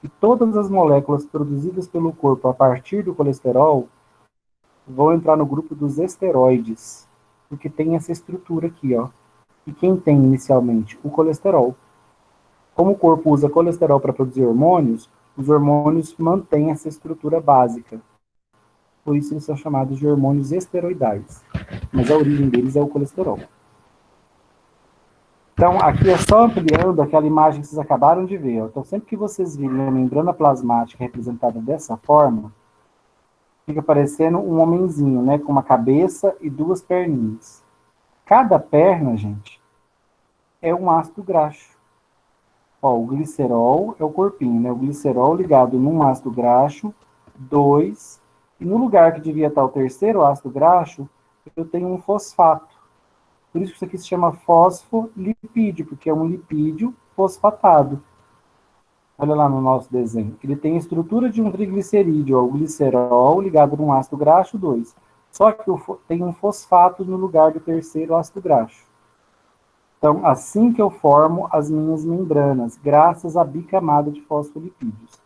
E todas as moléculas produzidas pelo corpo a partir do colesterol vão entrar no grupo dos esteroides, porque tem essa estrutura aqui, ó. E quem tem inicialmente? O colesterol. Como o corpo usa colesterol para produzir hormônios, os hormônios mantêm essa estrutura básica. Por isso eles são chamados de hormônios esteroidais. Mas a origem deles é o colesterol. Então, aqui é só ampliando aquela imagem que vocês acabaram de ver. Ó. Então, sempre que vocês virem a membrana plasmática representada dessa forma, fica parecendo um homenzinho, né? Com uma cabeça e 2 perninhas. Cada perna, gente, é um ácido graxo. Ó, o glicerol é o corpinho, né? O glicerol ligado num ácido graxo, 2, e no lugar que devia estar o terceiro ácido graxo, eu tenho um fosfato. Por isso que isso aqui se chama fosfolipídio, porque é um lipídio fosfatado. Olha lá no nosso desenho. Ele tem a estrutura de um triglicerídeo, ó, o glicerol ligado num ácido graxo, 2. Só que tem um fosfato no lugar do terceiro ácido graxo. Então, assim que eu formo as minhas membranas, graças à bicamada de fosfolipídios.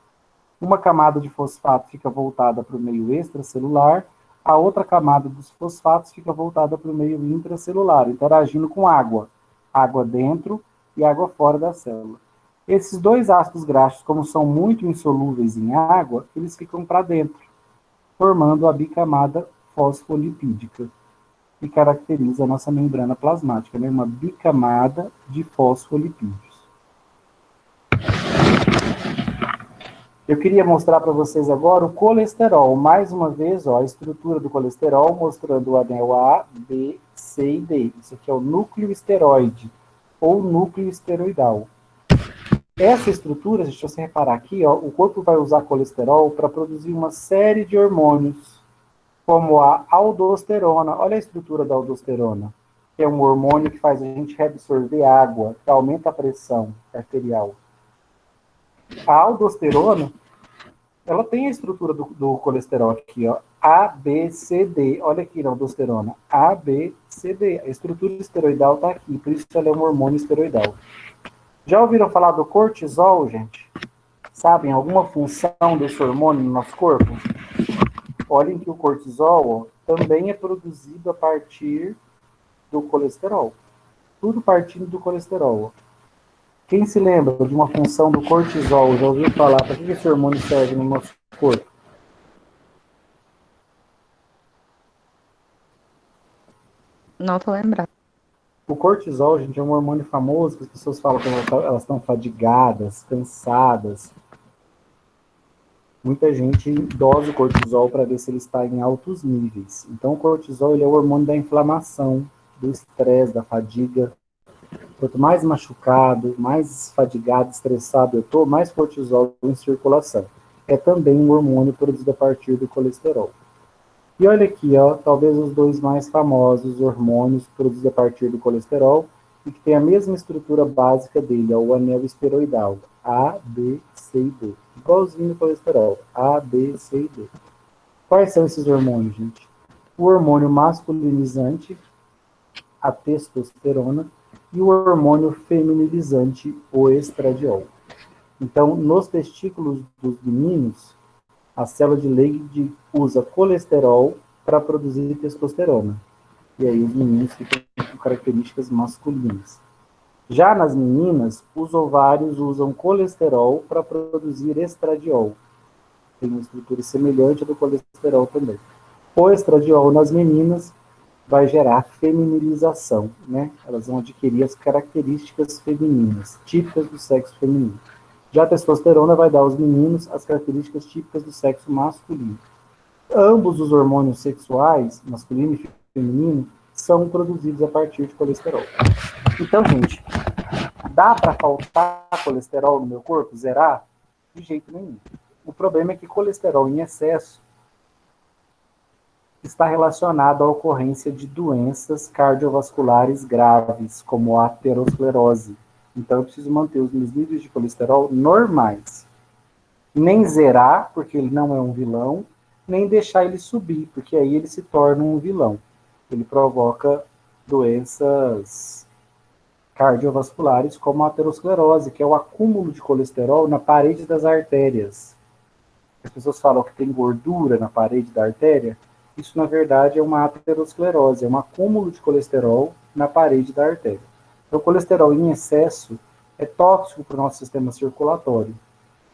Uma camada de fosfato fica voltada para o meio extracelular, a outra camada dos fosfatos fica voltada para o meio intracelular, interagindo com água. Água dentro e água fora da célula. Esses 2 ácidos graxos, como são muito insolúveis em água, eles ficam para dentro, formando a bicamada fosfolipídica, que caracteriza a nossa membrana plasmática, né? Uma bicamada de fosfolipídios. Eu queria mostrar para vocês agora o colesterol. Mais uma vez, ó, a estrutura do colesterol, mostrando o anel A, B, C e D. Isso aqui é o núcleo esteroide, ou núcleo esteroidal. Essa estrutura, se você reparar aqui, ó, o corpo vai usar colesterol para produzir uma série de hormônios, como a aldosterona. Olha a estrutura da aldosterona, que é um hormônio que faz a gente reabsorver água, que aumenta a pressão arterial. A aldosterona, ela tem a estrutura do colesterol aqui, ó, A, B, C, D. Olha aqui na aldosterona, A, B, C, D. A estrutura esteroidal está aqui, por isso ela é um hormônio esteroidal. Já ouviram falar do cortisol, gente? Sabem alguma função desse hormônio no nosso corpo? Olhem que o cortisol, ó, também é produzido a partir do colesterol. Tudo partindo do colesterol, ó. Quem se lembra de uma função do cortisol? Já ouviu falar? Para que esse hormônio serve no nosso corpo? Não tô lembrando. O cortisol, gente, é um hormônio famoso que as pessoas falam que elas estão fadigadas, cansadas. Muita gente dosa o cortisol para ver se ele está em altos níveis. Então, o cortisol ele é o hormônio da inflamação, do estresse, da fadiga. Quanto mais machucado, mais fadigado, estressado eu estou, mais cortisol em circulação. É também um hormônio produzido a partir do colesterol. E olha aqui, ó, talvez os dois mais famosos hormônios produzidos a partir do colesterol e que tem a mesma estrutura básica dele, ó, o anel esteroidal, A, B, C e D. Igualzinho no colesterol, A, B, C e D. Quais são esses hormônios, gente? O hormônio masculinizante, a testosterona, e o hormônio feminilizante, o estradiol. Então, nos testículos dos meninos, a célula de Leydig usa colesterol para produzir testosterona. E aí os meninos ficam com características masculinas. Já nas meninas, os ovários usam colesterol para produzir estradiol. Tem uma estrutura semelhante à do colesterol também. O estradiol nas meninas vai gerar feminilização, né? Elas vão adquirir as características femininas, típicas do sexo feminino. Já a testosterona vai dar aos meninos as características típicas do sexo masculino. Ambos os hormônios sexuais, masculino e feminino, são produzidos a partir de colesterol. Então, gente, dá para faltar colesterol no meu corpo? Zerar? De jeito nenhum. O problema é que colesterol em excesso está relacionado à ocorrência de doenças cardiovasculares graves, como a aterosclerose. Então, eu preciso manter os meus níveis de colesterol normais. Nem zerar, porque ele não é um vilão, nem deixar ele subir, porque aí ele se torna um vilão. Ele provoca doenças cardiovasculares, como a aterosclerose, que é o acúmulo de colesterol na parede das artérias. As pessoas falam que tem gordura na parede da artéria. Isso, na verdade, é uma aterosclerose, é um acúmulo de colesterol na parede da artéria. Então, o colesterol em excesso é tóxico para o nosso sistema circulatório.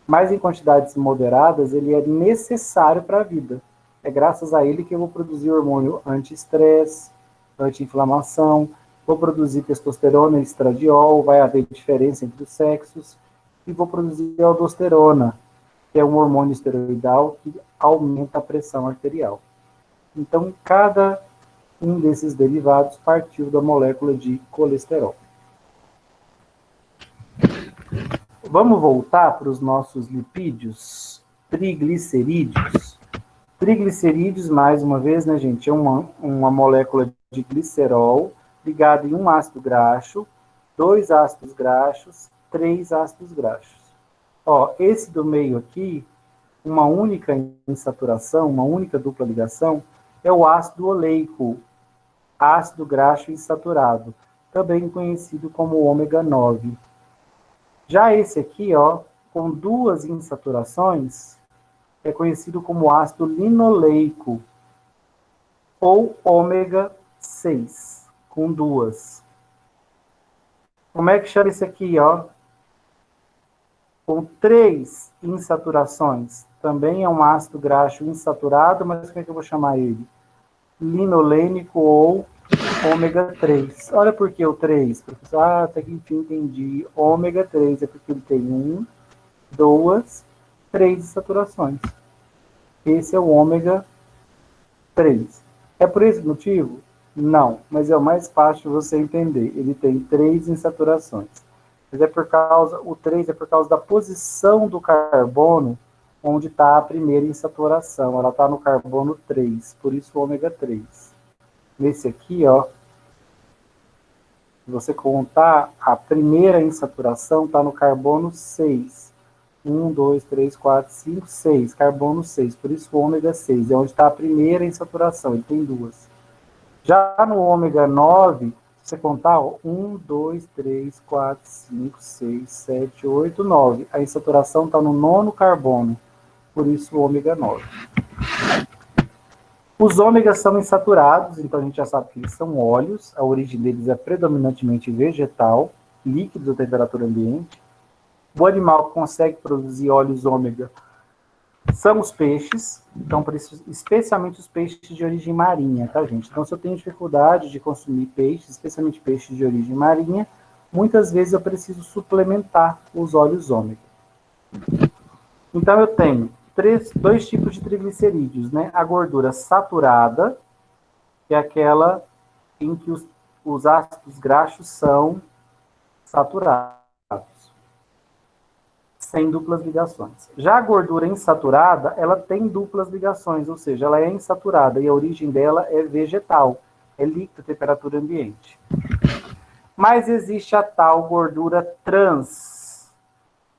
Mas em quantidades moderadas, ele é necessário para a vida. É graças a ele que eu vou produzir hormônio anti-estresse, anti-inflamação, vou produzir testosterona e estradiol, vai haver diferença entre os sexos, e vou produzir aldosterona, que é um hormônio esteroidal que aumenta a pressão arterial. Então, cada um desses derivados partiu da molécula de colesterol. Vamos voltar para os nossos lipídios, triglicerídeos. Triglicerídeos, mais uma vez, né, gente, é uma molécula de glicerol ligada em um ácido graxo, 2 ácidos graxos, 3 ácidos graxos. Ó, esse do meio aqui, uma única insaturação, uma única dupla ligação, é o ácido oleico, ácido graxo insaturado, também conhecido como ômega 9. Já esse aqui, ó, com 2 insaturações, é conhecido como ácido linoleico, ou ômega 6, com 2. Como é que chama esse aqui, ó? Com 3 insaturações, também é um ácido graxo insaturado, mas como é que eu vou chamar ele? Linolênico ou ômega 3. Olha por que o 3, professor. Ah, até que enfim entendi. Ômega 3 é porque ele tem 1, 2 3 insaturações. Esse é o ômega 3. É por esse motivo? Não, mas é o mais fácil de você entender. Ele tem 3 insaturações. Mas o 3 é por causa da posição do carbono onde está a primeira insaturação. Ela está no carbono 3, por isso o ômega 3. Nesse aqui, ó, se você contar, a primeira insaturação está no carbono 6. 1, 2, 3, 4, 5, 6. Carbono 6. Por isso o ômega 6. É onde está a primeira insaturação. Ele tem 2. Já no ômega 9, se você contar, ó, 1, 2, 3, 4, 5, 6, 7, 8, 9. A insaturação está no nono carbono. Por isso o ômega 9. Os ômegas são insaturados, então a gente já sabe que eles são óleos. A origem deles é predominantemente vegetal, líquidos a temperatura ambiente. O animal que consegue produzir óleos ômega são os peixes, então, por isso, especialmente os peixes de origem marinha, tá, gente? Então, se eu tenho dificuldade de consumir peixes, especialmente peixes de origem marinha, muitas vezes eu preciso suplementar os óleos ômega. Então, eu tenho dois tipos de triglicerídeos, né? A gordura saturada, que é aquela em que os ácidos graxos são saturados, sem duplas ligações. Já a gordura insaturada, ela tem duplas ligações, ou seja, ela é insaturada e a origem dela é vegetal, é líquida a temperatura ambiente. Mas existe a tal gordura trans.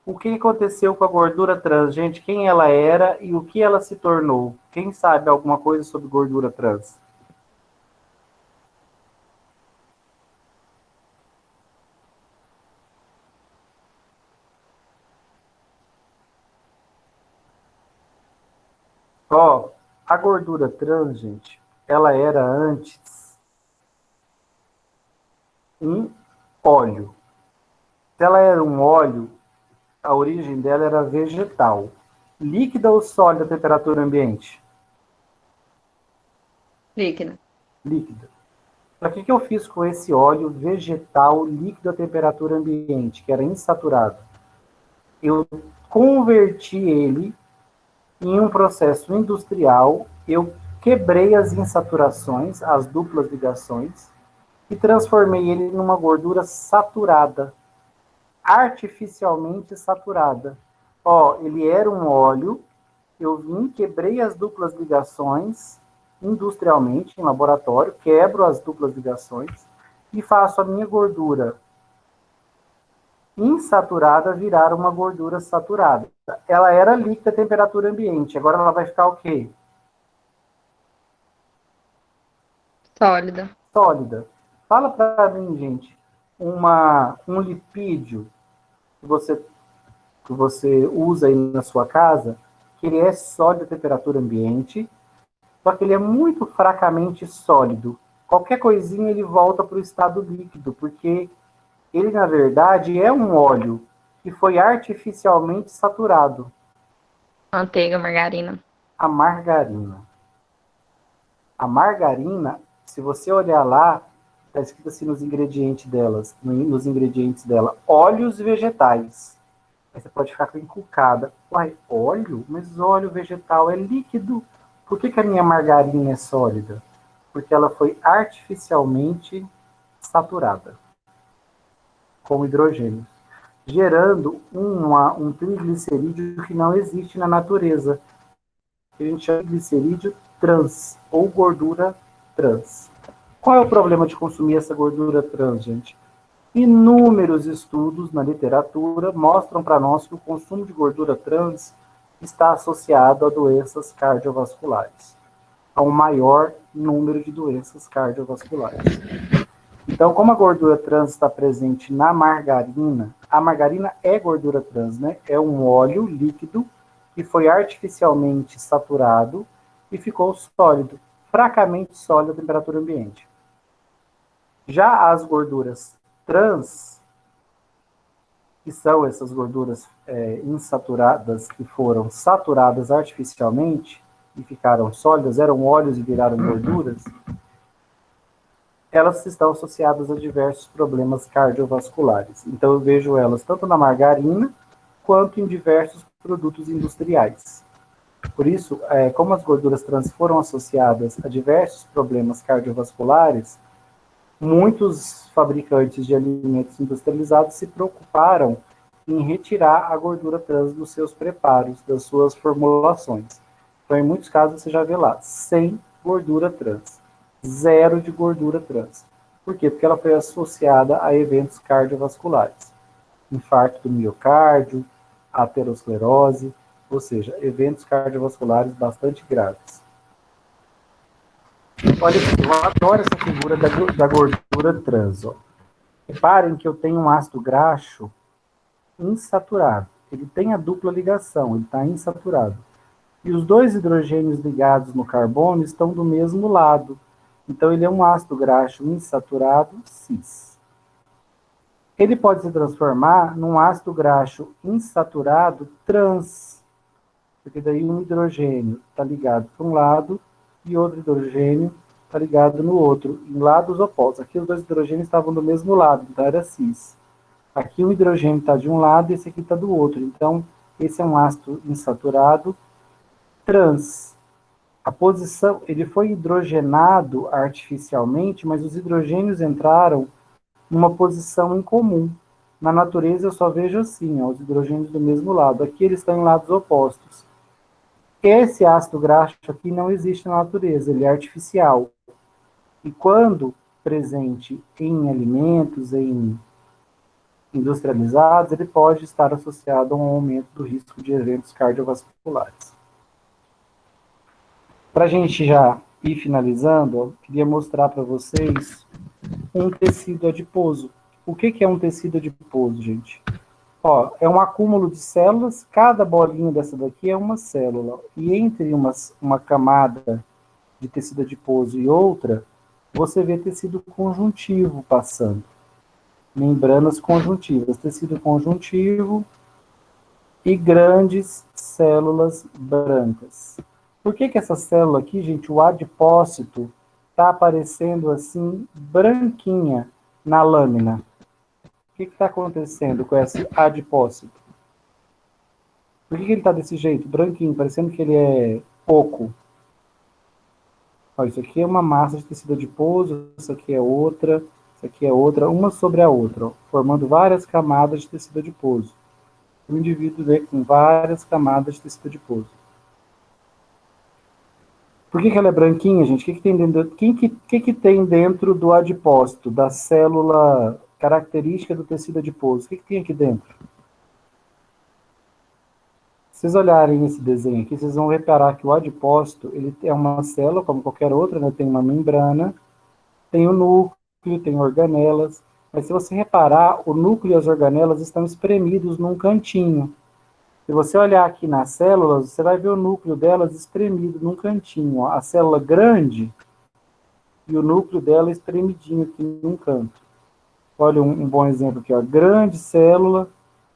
O que aconteceu com a gordura trans, gente? Quem ela era e o que ela se tornou? Quem sabe alguma coisa sobre gordura trans? Ó, a gordura trans, gente, ela era antes um óleo. Se ela era um óleo, a origem dela era vegetal. Líquida ou sólida a temperatura ambiente? Líquida. Líquida. Então, o que eu fiz com esse óleo vegetal líquido a temperatura ambiente, que era insaturado? Eu converti ele em um processo industrial, eu quebrei as insaturações, as duplas ligações, e transformei ele numa gordura saturada, artificialmente saturada. Ó, ele era um óleo, eu vim, quebrei as duplas ligações industrialmente, em laboratório, quebro as duplas ligações e faço a minha gordura insaturada virar uma gordura saturada. Ela era líquida a temperatura ambiente, agora ela vai ficar o quê? Sólida. Sólida. Fala para mim, gente, um lipídio que você usa aí na sua casa, que ele é sólido a temperatura ambiente, só que ele é muito fracamente sólido. Qualquer coisinha ele volta para o estado líquido, porque ele, na verdade, é um óleo que foi artificialmente saturado. Manteiga, margarina. A margarina. A margarina, se você olhar lá, está escrito assim nos ingredientes dela, óleos vegetais. Aí você pode ficar encucada. Uai, óleo? Mas óleo vegetal é líquido. Por que a minha margarina é sólida? Porque ela foi artificialmente saturada com hidrogênio, gerando um triglicerídeo que não existe na natureza. Que a gente chama de glicerídeo trans, ou gordura trans. Qual é o problema de consumir essa gordura trans, gente? Inúmeros estudos na literatura mostram para nós que o consumo de gordura trans está associado a doenças cardiovasculares, a um maior número de doenças cardiovasculares. Então, como a gordura trans está presente na margarina, a margarina é gordura trans, né? É um óleo líquido que foi artificialmente saturado e ficou sólido, fracamente sólido à temperatura ambiente. Já as gorduras trans, que são essas gorduras insaturadas que foram saturadas artificialmente e ficaram sólidas, eram óleos e viraram gorduras, elas estão associadas a diversos problemas cardiovasculares. Então eu vejo elas tanto na margarina quanto em diversos produtos industriais. Por isso, como as gorduras trans foram associadas a diversos problemas cardiovasculares, muitos fabricantes de alimentos industrializados se preocuparam em retirar a gordura trans dos seus preparos, das suas formulações. Então, em muitos casos, você já vê lá, sem gordura trans, zero de gordura trans. Por quê? Porque ela foi associada a eventos cardiovasculares. Infarto do miocárdio, aterosclerose, ou seja, eventos cardiovasculares bastante graves. Olha, eu adoro essa figura da gordura trans. Ó. Reparem que eu tenho um ácido graxo insaturado. Ele tem a dupla ligação, ele está insaturado. E os dois hidrogênios ligados no carbono estão do mesmo lado. Então, ele é um ácido graxo insaturado cis. Ele pode se transformar num ácido graxo insaturado trans, porque daí um hidrogênio está ligado para um lado e outro hidrogênio está ligado no outro, em lados opostos. Aqui os dois hidrogênios estavam do mesmo lado, então era cis. Aqui o hidrogênio está de um lado e esse aqui está do outro. Então, esse é um ácido insaturado trans. A posição, ele foi hidrogenado artificialmente, mas os hidrogênios entraram numa posição incomum. Na natureza eu só vejo assim, ó, os hidrogênios do mesmo lado. Aqui eles estão em lados opostos. Esse ácido graxo aqui não existe na natureza, ele é artificial. E quando presente em alimentos, em industrializados, ele pode estar associado a um aumento do risco de eventos cardiovasculares. Para a gente já ir finalizando, eu queria mostrar para vocês um tecido adiposo. O que é um tecido adiposo, gente? Ó, é um acúmulo de células, cada bolinha dessa daqui é uma célula. E entre uma camada de tecido adiposo e outra, você vê tecido conjuntivo passando. Membranas conjuntivas, tecido conjuntivo e grandes células brancas. Por que essa célula aqui, gente, o adipócito, está aparecendo assim, branquinha na lâmina? O que está acontecendo com esse adipócito? Por que ele está desse jeito, branquinho, parecendo que ele é oco? Ó, isso aqui é uma massa de tecido adiposo, isso aqui é outra, isso aqui é outra, uma sobre a outra, ó, formando várias camadas de tecido adiposo. O indivíduo vê com várias camadas de tecido adiposo. Por que ela é branquinha, gente? O que tem dentro, que tem dentro do adipócito, da célula característica do tecido adiposo? O que tem aqui dentro? Se vocês olharem esse desenho aqui, vocês vão reparar que o adipócito, ele é uma célula, como qualquer outra, né? Tem uma membrana, tem o núcleo, tem organelas, mas se você reparar, o núcleo e as organelas estão espremidos num cantinho. Se você olhar aqui nas células, você vai ver o núcleo delas espremido num cantinho. Ó. A célula grande e o núcleo dela espremidinho aqui num canto. Olha um bom exemplo aqui, ó. Grande célula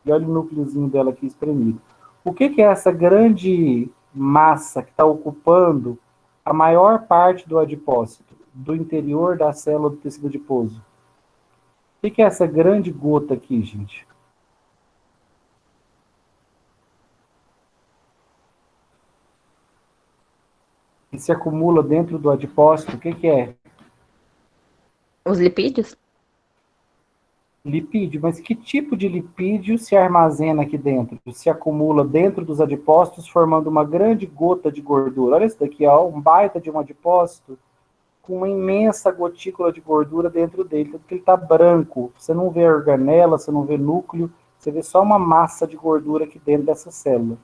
e olha o núcleozinho dela aqui espremido. O que é essa grande massa que está ocupando a maior parte do adipócito, do interior da célula do tecido adiposo? O que é essa grande gota aqui, gente? Que se acumula dentro do adipócito, o que é? Os lipídios? Lipídio, mas que tipo de lipídio se armazena aqui dentro? Se acumula dentro dos adipócitos, formando uma grande gota de gordura. Olha isso daqui, ó, um baita de um adipócito com uma imensa gotícula de gordura dentro dele, porque ele está branco. Você não vê organela, você não vê núcleo, você vê só uma massa de gordura aqui dentro dessa célula.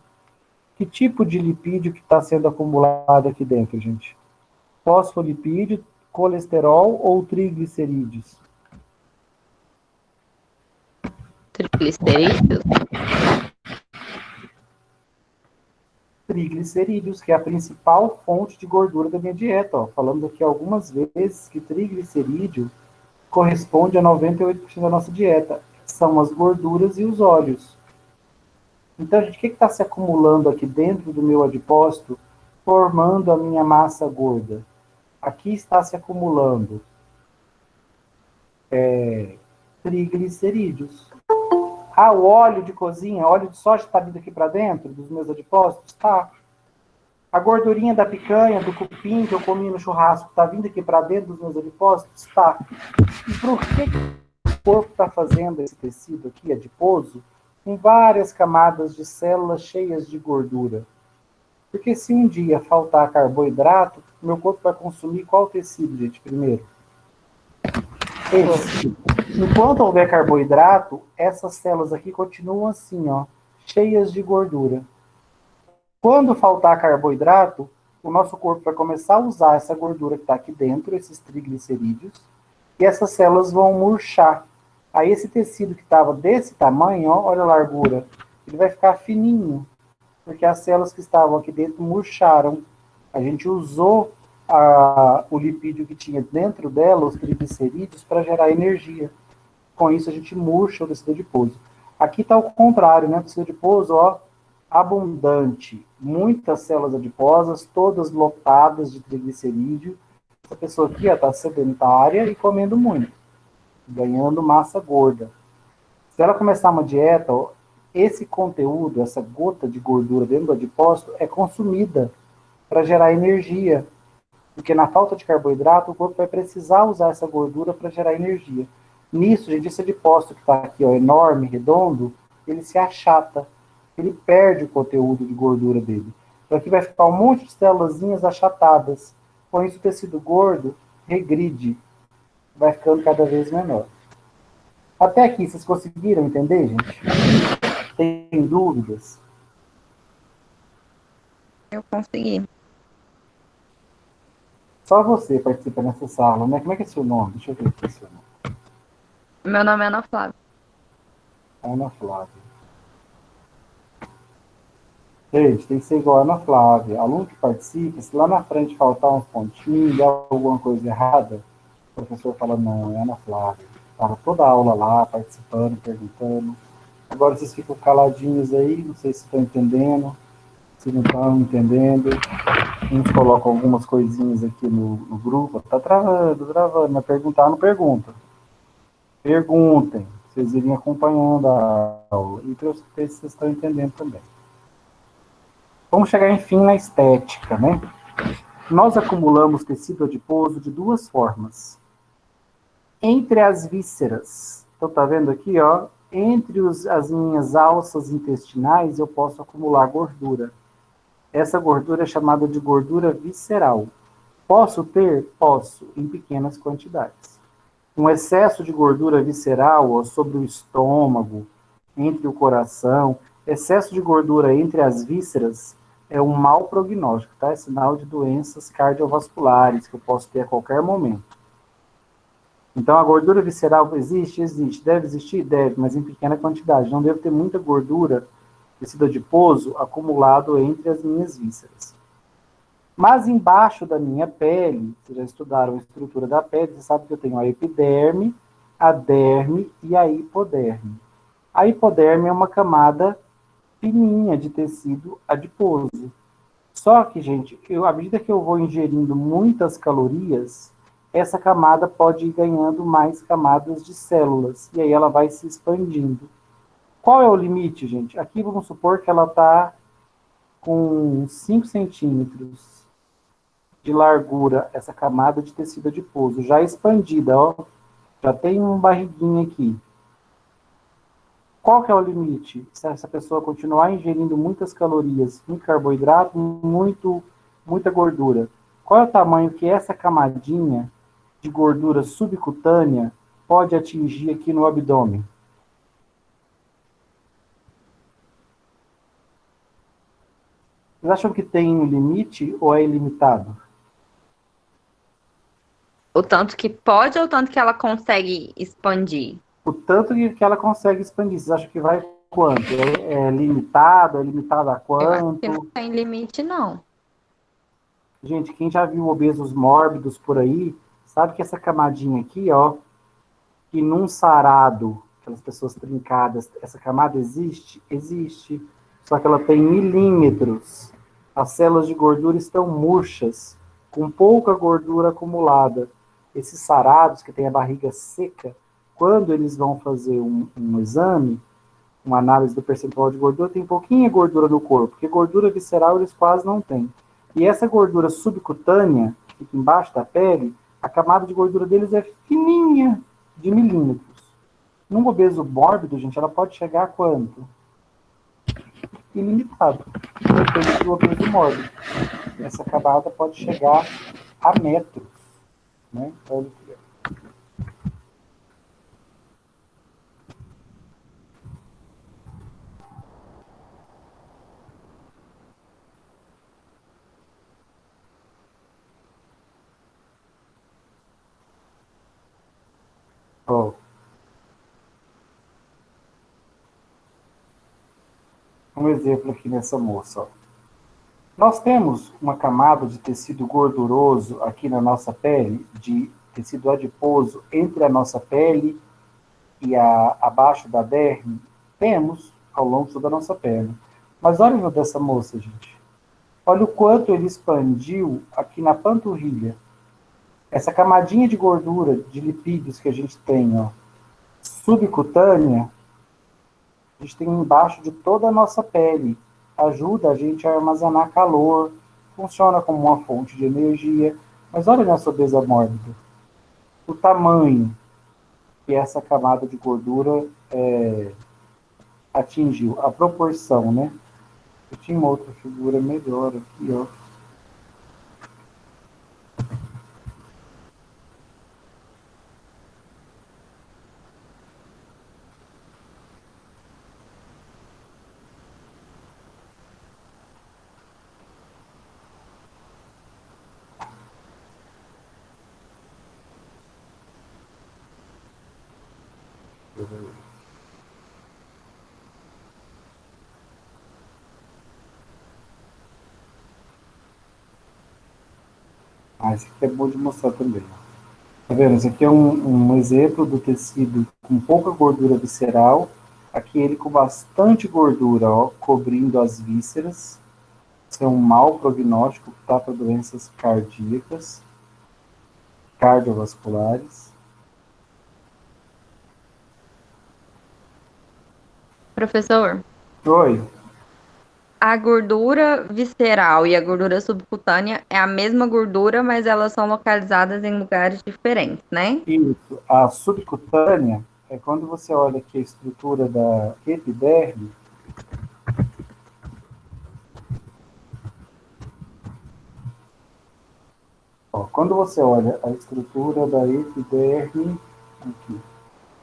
Que tipo de lipídio que está sendo acumulado aqui dentro, gente? Fosfolipídio, colesterol ou triglicerídeos? Triglicerídeos? Triglicerídeos, que é a principal fonte de gordura da minha dieta. Ó. Falamos aqui algumas vezes que triglicerídeo corresponde a 98% da nossa dieta. São as gorduras e os óleos. Então, gente, o que está se acumulando aqui dentro do meu adipócito, formando a minha massa gorda? Aqui está se acumulando triglicerídeos. Ah, o óleo de cozinha, óleo de soja está vindo aqui para dentro dos meus adipócitos? Tá. A gordurinha da picanha, do cupim que eu comi no churrasco, está vindo aqui para dentro dos meus adipócitos? Tá. E por que o corpo está fazendo esse tecido aqui, adiposo, com várias camadas de células cheias de gordura? Porque se um dia faltar carboidrato, meu corpo vai consumir qual tecido, gente, primeiro? Esse. Enquanto houver carboidrato, essas células aqui continuam assim, ó, cheias de gordura. Quando faltar carboidrato, o nosso corpo vai começar a usar essa gordura que está aqui dentro, esses triglicerídeos, e essas células vão murchar. Aí esse tecido que estava desse tamanho, ó, olha a largura, ele vai ficar fininho, porque as células que estavam aqui dentro murcharam. A gente usou o lipídio que tinha dentro dela, os triglicerídeos, para gerar energia. Com isso, a gente murcha o tecido adiposo. Aqui está o contrário, né? O tecido adiposo, ó, abundante. Muitas células adiposas, todas lotadas de triglicerídeo. Essa pessoa aqui está sedentária e comendo muito, ganhando massa gorda. Se ela começar uma dieta, ó, esse conteúdo, essa gota de gordura dentro do adipócito é consumida para gerar energia. Porque na falta de carboidrato, o corpo vai precisar usar essa gordura para gerar energia. Nisso, gente, esse adipócito que está aqui, ó, enorme, redondo, ele se achata. Ele perde o conteúdo de gordura dele. Então aqui vai ficar um monte de célulazinhas achatadas. Com isso, o tecido gordo regride. Vai ficando cada vez menor. Até aqui, vocês conseguiram entender, gente? Tem dúvidas? Eu consegui. Só você participa nessa sala, né? Como é que é seu nome? Deixa eu ver aqui o seu nome. Meu nome é Ana Flávia. Ana Flávia. Gente, tem que ser igual a Ana Flávia. Aluno que participa, se lá na frente faltar uns pontinhos, dar alguma coisa errada, o professor fala, não, é Ana Flávia. Estava toda a aula lá, participando, perguntando. Agora vocês ficam caladinhos aí, não sei se estão entendendo, se não estão entendendo. A gente coloca algumas coisinhas aqui no grupo. Tá travando, mas perguntar não pergunta. Perguntem, vocês irem acompanhando a aula. E para ver se vocês estão entendendo também. Vamos chegar, enfim, na estética, né? Nós acumulamos tecido adiposo de duas formas. Entre as vísceras. Então, tá vendo aqui, ó? Entre as minhas alças intestinais, eu posso acumular gordura. Essa gordura é chamada de gordura visceral. Posso ter? Posso, em pequenas quantidades. Um excesso de gordura visceral, ó, sobre o estômago, entre o coração, excesso de gordura entre as vísceras é um mau prognóstico, tá? É sinal de doenças cardiovasculares que eu posso ter a qualquer momento. Então, a gordura visceral existe? Existe. Deve existir? Deve, mas em pequena quantidade. Não devo ter muita gordura, tecido adiposo, acumulado entre as minhas vísceras. Mas embaixo da minha pele, vocês já estudaram a estrutura da pele, você sabe que eu tenho a epiderme, a derme e a hipoderme. A hipoderme é uma camada fininha de tecido adiposo. Só que, gente, à medida que eu vou ingerindo muitas calorias, essa camada pode ir ganhando mais camadas de células, e aí ela vai se expandindo. Qual é o limite, gente? Aqui vamos supor que ela está com 5 centímetros de largura, essa camada de tecido adiposo, já expandida, ó. Já tem um barriguinho aqui. Qual que é o limite? Se essa pessoa continuar ingerindo muitas calorias, muito carboidrato, muita gordura. Qual é o tamanho que essa camadinha de gordura subcutânea pode atingir aqui no abdômen? Vocês acham que tem um limite ou é ilimitado? O tanto que pode ou o tanto que ela consegue expandir? O tanto que ela consegue expandir. Vocês acham que vai quanto? É limitado? É limitado a Eu acho que quanto? não tem limite, não. Gente, quem já viu obesos mórbidos por aí, sabe que essa camadinha aqui, ó, que num sarado, aquelas pessoas trincadas, essa camada existe? Existe. Só que ela tem milímetros. As células de gordura estão murchas, com pouca gordura acumulada. Esses sarados que têm a barriga seca, quando eles vão fazer um exame, uma análise do percentual de gordura, tem pouquinha gordura no corpo, porque gordura visceral eles quase não têm. E essa gordura subcutânea, que fica embaixo da pele, a camada de gordura deles é fininha, de milímetros. Num obeso mórbido, gente, ela pode chegar a quanto? Ilimitado. Depende do obeso mórbido. Essa camada pode chegar a metros. Né? Olha aqui. Ó. Um exemplo aqui nessa moça. Ó. Nós temos uma camada de tecido gorduroso aqui na nossa pele, de tecido adiposo entre a nossa pele e abaixo da derme. Temos ao longo de toda a nossa pele. Mas olha o dessa moça, gente. Olha o quanto ele expandiu aqui na panturrilha. Essa camadinha de gordura, de lipídios que a gente tem, ó, subcutânea, a gente tem embaixo de toda a nossa pele. Ajuda a gente a armazenar calor, funciona como uma fonte de energia. Mas olha nessa obesa mórbida. O tamanho que essa camada de gordura atingiu, a proporção, né? Eu tinha uma outra figura melhor aqui, ó. Esse aqui é bom de mostrar também. Tá vendo? Esse aqui é um exemplo do tecido com pouca gordura visceral. Aqui ele com bastante gordura, ó, cobrindo as vísceras. Isso é um mau prognóstico que tá para doenças cardíacas, cardiovasculares. Professor, Oi. a gordura visceral e a gordura subcutânea é a mesma gordura, mas elas são localizadas em lugares diferentes, né? Isso. A subcutânea é quando você olha aqui a estrutura da epiderme. Ó, quando você olha a estrutura da epiderme, aqui,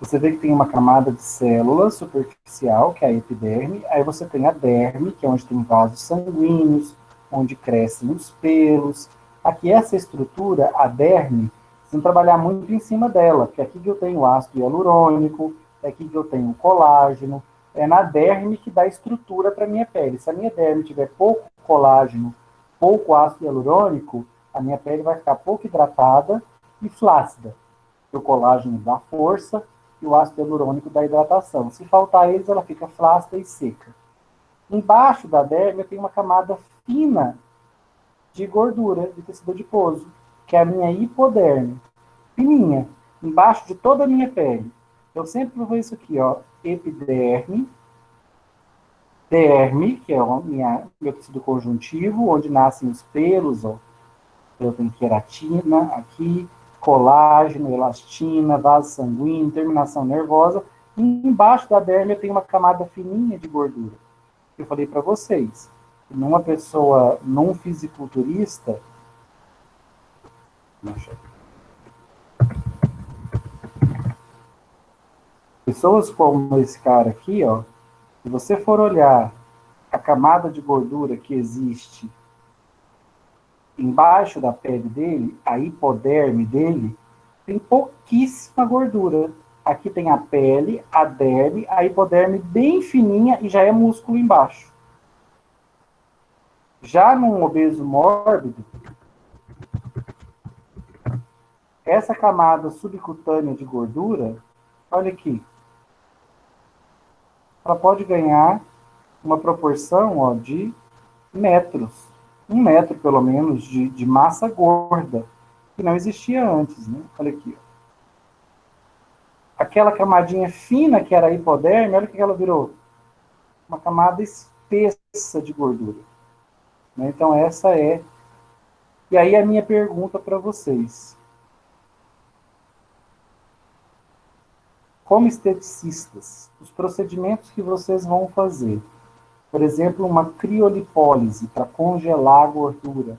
você vê que tem uma camada de células superficial, que é a epiderme, aí você tem a derme, que é onde tem vasos sanguíneos, onde crescem os pelos. Aqui essa estrutura, a derme, você tem que trabalhar muito em cima dela, porque é aqui que eu tenho ácido hialurônico, é aqui que eu tenho colágeno, é na derme que dá estrutura para a minha pele. Se a minha derme tiver pouco colágeno, pouco ácido hialurônico, a minha pele vai ficar pouco hidratada e flácida. O colágeno dá força e o ácido hialurônico dá hidratação. Se faltar eles, ela fica flácida e seca. Embaixo da derme, eu tenho uma camada fina de gordura, de tecido adiposo, que é a minha hipoderme. Fininha, embaixo de toda a minha pele. Eu sempre vou isso aqui, ó, epiderme, derme, que é o meu tecido conjuntivo, onde nascem os pelos, ó. Eu tenho queratina aqui, colágeno, elastina, vaso sanguíneo, terminação nervosa. E embaixo da derme eu tenho uma camada fininha de gordura. Eu falei para vocês, numa pessoa não fisiculturista, pessoas como esse cara aqui, ó, se você for olhar a camada de gordura que existe embaixo da pele dele, a hipoderme dele, tem pouquíssima gordura. Aqui tem a pele, a derme, a hipoderme bem fininha e já é músculo embaixo. Já num obeso mórbido, essa camada subcutânea de gordura, olha aqui, ela pode ganhar uma proporção, ó, de metros. 1 metro, pelo menos, de massa gorda, que não existia antes, né? Olha aqui, ó. Aquela camadinha fina que era a hipoderme, olha o que ela virou. uma camada espessa de gordura. Né? Então, essa é... E aí, a minha pergunta para vocês. Como esteticistas, os procedimentos que vocês vão fazer, por exemplo, uma criolipólise para congelar a gordura,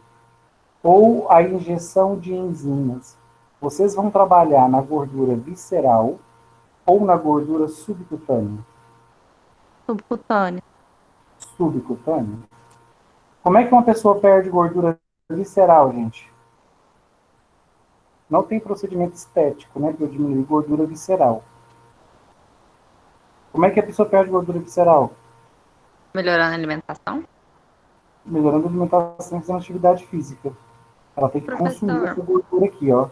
ou a injeção de enzimas, vocês vão trabalhar na gordura visceral ou na gordura subcutânea? Subcutânea. Subcutânea? Como é que uma pessoa perde gordura visceral, gente? Não tem procedimento estético, né, para diminuir gordura visceral. Como é que a pessoa perde gordura visceral? Melhorando a alimentação? Melhorando a alimentação e fazendo atividade física. Ela tem que consumir essa gordura aqui, ó.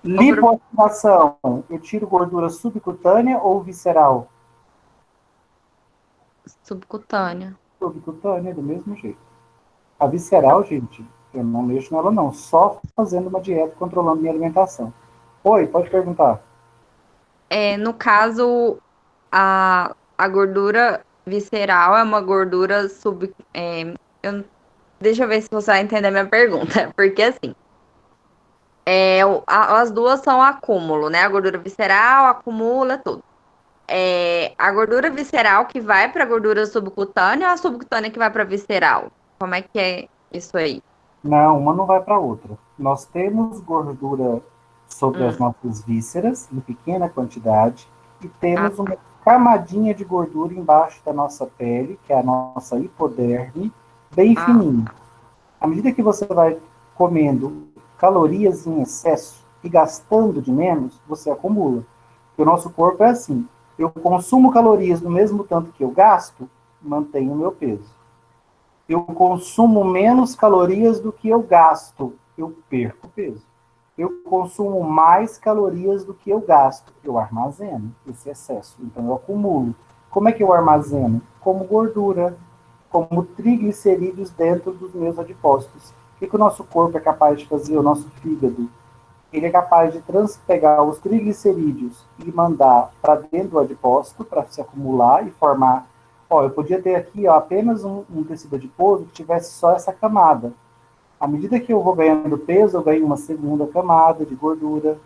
Lipoaspiração, eu tiro gordura subcutânea ou visceral? Subcutânea. Subcutânea, do mesmo jeito. A visceral, gente, eu não mexo nela não, só fazendo uma dieta, controlando minha alimentação. Oi, pode perguntar. No caso, a gordura visceral é uma gordura deixa eu ver se você vai entender a minha pergunta. Porque assim, as duas são acúmulo, né? A gordura visceral acumula tudo. A gordura visceral que vai para a gordura subcutânea ou a subcutânea que vai para a visceral? Como é que é isso aí? Não, uma não vai para a outra. Nós temos gordura sobre as nossas vísceras, em pequena quantidade, e temos uma camadinha de gordura embaixo da nossa pele, que é a nossa hipoderme, bem fininha. À medida que você vai comendo calorias em excesso e gastando de menos, você acumula. Porque o nosso corpo é assim. Eu consumo calorias no mesmo tanto que eu gasto, mantenho o meu peso. Eu consumo menos calorias do que eu gasto, eu perco peso. Eu consumo mais calorias do que eu gasto, eu armazeno esse excesso, então eu acumulo. Como é que eu armazeno? Como gordura, como triglicerídeos dentro dos meus adipócitos. O que o nosso corpo é capaz de fazer, o nosso fígado? Ele é capaz de pegar os triglicerídeos e mandar para dentro do adipócito para se acumular e formar. Eu podia ter aqui apenas um tecido adiposo que tivesse só essa camada. À medida que eu vou ganhando peso, eu ganho uma segunda camada de gordura,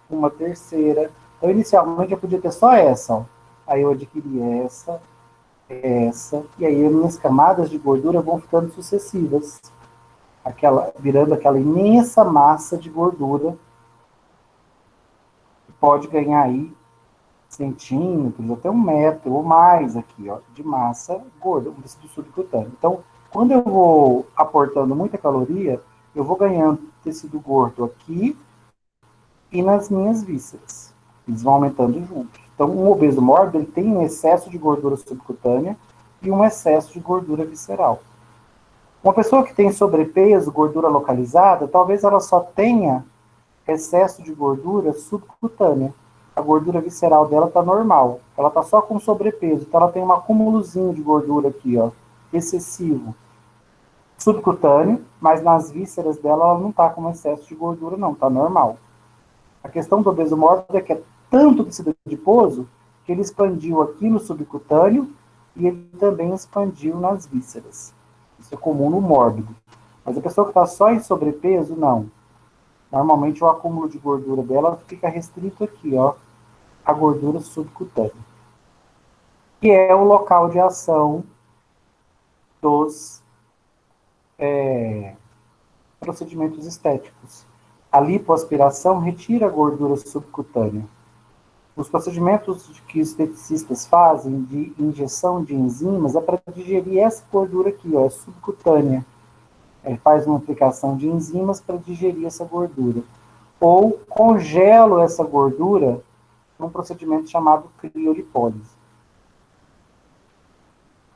uma terceira. Então, inicialmente, eu podia ter só essa. Aí eu adquiri essa, e aí as minhas camadas de gordura vão ficando sucessivas. Virando aquela imensa massa de gordura que pode ganhar aí centímetros, até 1 metro ou mais aqui, de massa gorda, um tecido subcutâneo. Então, quando eu vou aportando muita caloria, eu vou ganhando tecido gordo aqui e nas minhas vísceras. Eles vão aumentando juntos. Então, um obeso mórbido, ele tem um excesso de gordura subcutânea e um excesso de gordura visceral. Uma pessoa que tem sobrepeso, gordura localizada, talvez ela só tenha excesso de gordura subcutânea. A gordura visceral dela está normal. Ela está só com sobrepeso. Então, ela tem um acúmulozinho de gordura aqui, excessivo. Subcutâneo, mas nas vísceras dela, ela não está com excesso de gordura, não. Está normal. A questão do obeso mórbido é que é tanto tecido adiposo que ele expandiu aqui no subcutâneo e ele também expandiu nas vísceras. Isso é comum no mórbido. Mas a pessoa que está só em sobrepeso, não. Normalmente o acúmulo de gordura dela fica restrito aqui, a gordura subcutânea. Que é o local de ação dos procedimentos estéticos. A lipoaspiração retira a gordura subcutânea. Os procedimentos que os esteticistas fazem de injeção de enzimas é para digerir essa gordura aqui, é subcutânea. Ele faz uma aplicação de enzimas para digerir essa gordura. Ou congelo essa gordura num procedimento chamado criolipólise.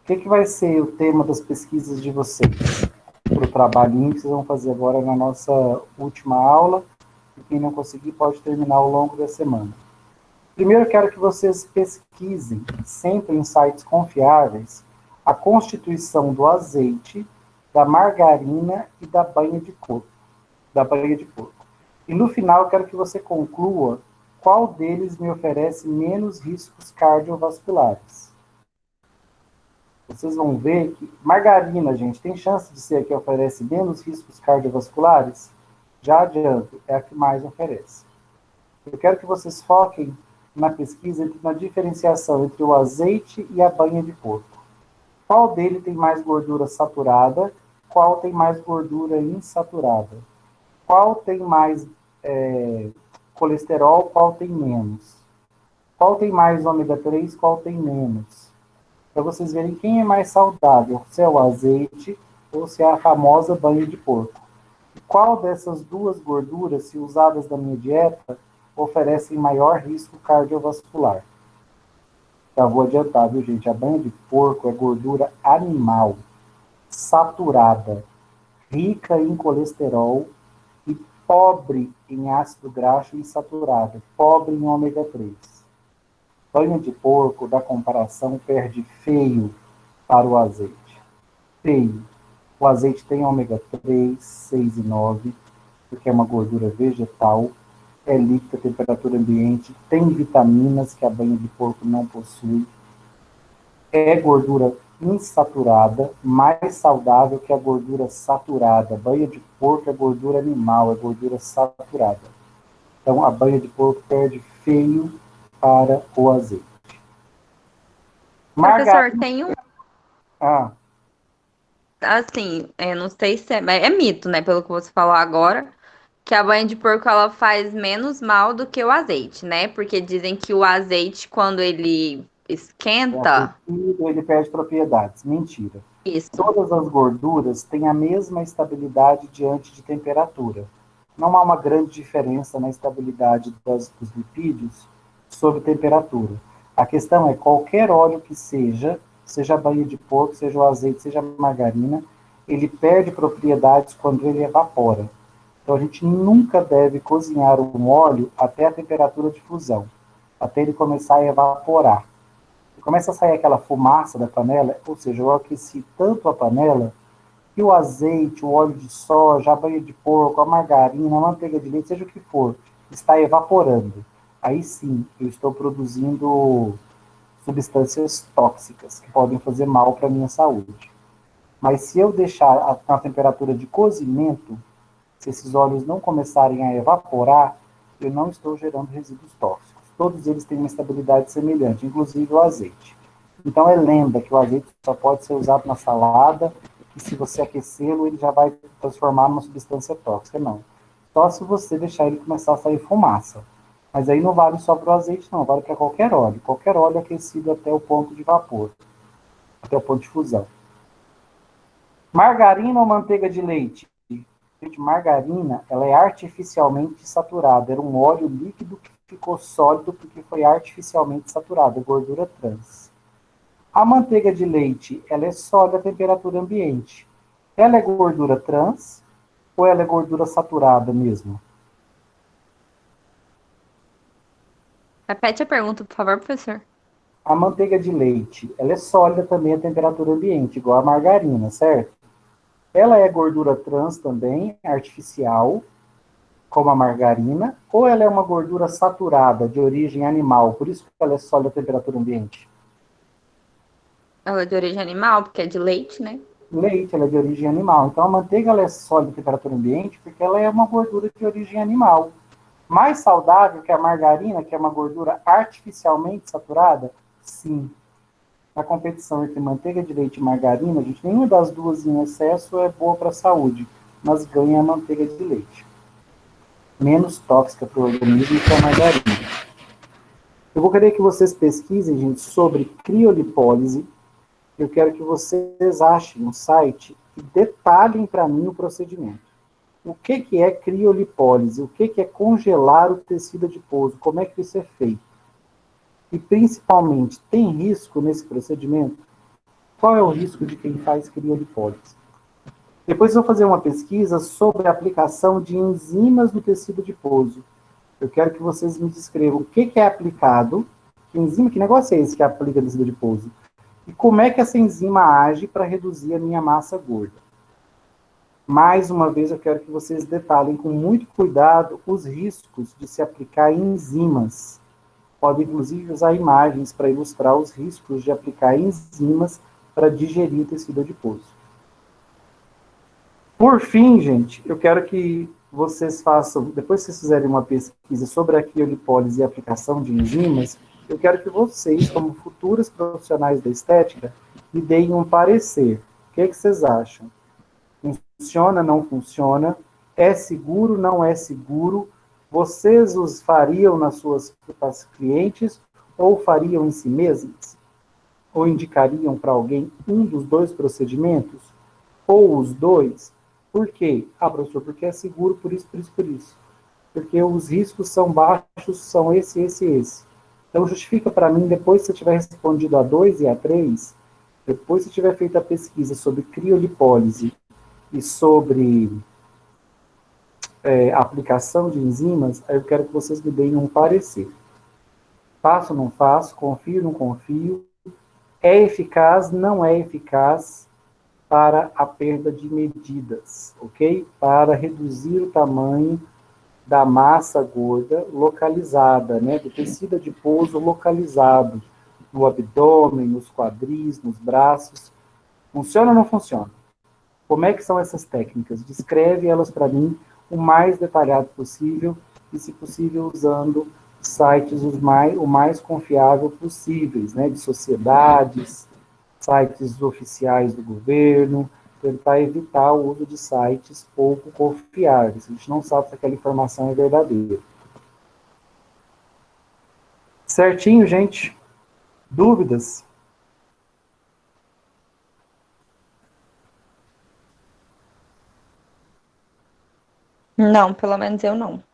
O que vai ser o tema das pesquisas de vocês? Para o trabalhinho que vocês vão fazer agora na nossa última aula. E quem não conseguir pode terminar ao longo da semana. Primeiro, eu quero que vocês pesquisem, sempre em sites confiáveis, a constituição do azeite, da margarina e da banha de porco. E no final, eu quero que você conclua qual deles me oferece menos riscos cardiovasculares. vocês vão ver que margarina, gente, tem chance de ser a que oferece menos riscos cardiovasculares? Já adianto, é a que mais oferece. Eu quero que vocês foquem na pesquisa, na diferenciação entre o azeite e a banha de porco. Qual dele tem mais gordura saturada? Qual tem mais gordura insaturada? Qual tem mais colesterol? Qual tem menos? Qual tem mais ômega 3? Qual tem menos? Para vocês verem quem é mais saudável, se é o azeite ou se é a famosa banha de porco. E qual dessas duas gorduras, se usadas na minha dieta, oferecem maior risco cardiovascular? Já vou adiantar, viu, gente? A banha de porco é gordura animal, saturada, rica em colesterol e pobre em ácido graxo insaturado, pobre em ômega 3. Banha de porco, da comparação, perde feio para o azeite. Feio. O azeite tem ômega 3, 6 e 9, porque é uma gordura vegetal, é líquida, temperatura ambiente, tem vitaminas que a banha de porco não possui, é gordura insaturada, mais saudável que a gordura saturada. Banha de porco é gordura animal, é gordura saturada. Então, a banha de porco perde feio para o azeite. Professor, tem um, Ah, assim, não sei se é mito, né, pelo que você falou agora, que a banha de porco ela faz menos mal do que o azeite, né? Porque dizem que o azeite, quando ele é esquenta, aquecido, ele perde propriedades. Mentira. isso. Todas as gorduras têm a mesma estabilidade diante de temperatura. Não há uma grande diferença na estabilidade dos lipídios sob temperatura. A questão é qualquer óleo que seja a banha de porco, seja o azeite, seja a margarina, ele perde propriedades quando ele evapora. Então a gente nunca deve cozinhar um óleo até a temperatura de fusão, até ele começar a evaporar. Começa a sair aquela fumaça da panela, ou seja, eu aqueci tanto a panela que o azeite, o óleo de soja, a banha de porco, a margarina, a manteiga de leite, seja o que for, está evaporando. Aí sim, eu estou produzindo substâncias tóxicas que podem fazer mal para a minha saúde. Mas se eu deixar na temperatura de cozimento, se esses óleos não começarem a evaporar, eu não estou gerando resíduos tóxicos. Todos eles têm uma estabilidade semelhante, inclusive o azeite. Então é lenda que o azeite só pode ser usado na salada e se você aquecê-lo, ele já vai transformar numa substância tóxica. Não. Só se você deixar ele começar a sair fumaça. Mas aí não vale só para o azeite, não. Vale para qualquer óleo. Qualquer óleo aquecido até o ponto de vapor, até o ponto de fusão. Margarina ou manteiga de leite? Gente, margarina, ela é artificialmente saturada. Era um óleo líquido que ficou sólido porque foi artificialmente saturado, gordura trans. A manteiga de leite, ela é sólida a temperatura ambiente. Ela é gordura trans ou ela é gordura saturada mesmo? Repete a pergunta, por favor, professor. A manteiga de leite, ela é sólida também a temperatura ambiente, igual a margarina, certo? Ela é gordura trans também, artificial, como a margarina, ou ela é uma gordura saturada, de origem animal, por isso que ela é sólida a temperatura ambiente? Ela é de origem animal, porque é de leite, né? Leite, ela é de origem animal. Então, a manteiga ela é sólida a temperatura ambiente porque ela é uma gordura de origem animal. Mais saudável que a margarina, que é uma gordura artificialmente saturada? Sim. Na competição entre manteiga de leite e margarina, gente, nenhuma das duas em excesso é boa para a saúde, mas ganha a manteiga de leite. Menos tóxica para o organismo que a margarina. Eu vou querer que vocês pesquisem, gente, sobre criolipólise. Eu quero que vocês achem um site e detalhem para mim o procedimento. O que é criolipólise? O que é congelar o tecido adiposo? Como é que isso é feito? E, principalmente, tem risco nesse procedimento? Qual é o risco de quem faz criolipólise? Depois eu vou fazer uma pesquisa sobre a aplicação de enzimas no tecido adiposo. Eu quero que vocês me descrevam o que é aplicado, que enzima, que negócio é esse que aplica no tecido adiposo? E como é que essa enzima age para reduzir a minha massa gorda? Mais uma vez, eu quero que vocês detalhem com muito cuidado os riscos de se aplicar enzimas. Pode, inclusive, usar imagens para ilustrar os riscos de aplicar enzimas para digerir o tecido adiposo. Por fim, gente, eu quero que vocês façam, depois que vocês fizerem uma pesquisa sobre a criolipólise e a aplicação de enzimas, eu quero que vocês, como futuros profissionais da estética, me deem um parecer. O que vocês acham? Funciona, não funciona? É seguro, não é seguro? Vocês os fariam nas suas clientes ou fariam em si mesmos? Ou indicariam para alguém um dos dois procedimentos? Ou os dois? Por quê? Ah, professor, porque é seguro por isso, por isso, por isso. Porque os riscos são baixos, são esse. Então, justifica para mim, depois que você tiver respondido a 2 e a 3, depois que você tiver feito a pesquisa sobre criolipólise e sobre aplicação de enzimas, aí eu quero que vocês me deem um parecer. Faço ou não faço? Confio ou não confio? É eficaz? Não é eficaz para a perda de medidas, ok? Para reduzir o tamanho da massa gorda localizada, né? Do tecido adiposo localizado no abdômen, nos quadris, nos braços. Funciona ou não funciona? Como é que são essas técnicas? Descreve elas para mim o mais detalhado possível e, se possível, usando sites o mais confiável possíveis, né? De sociedades, sites oficiais do governo, tentar evitar o uso de sites pouco confiáveis. A gente não sabe se aquela informação é verdadeira. Certinho, gente? Dúvidas? Não, pelo menos eu não.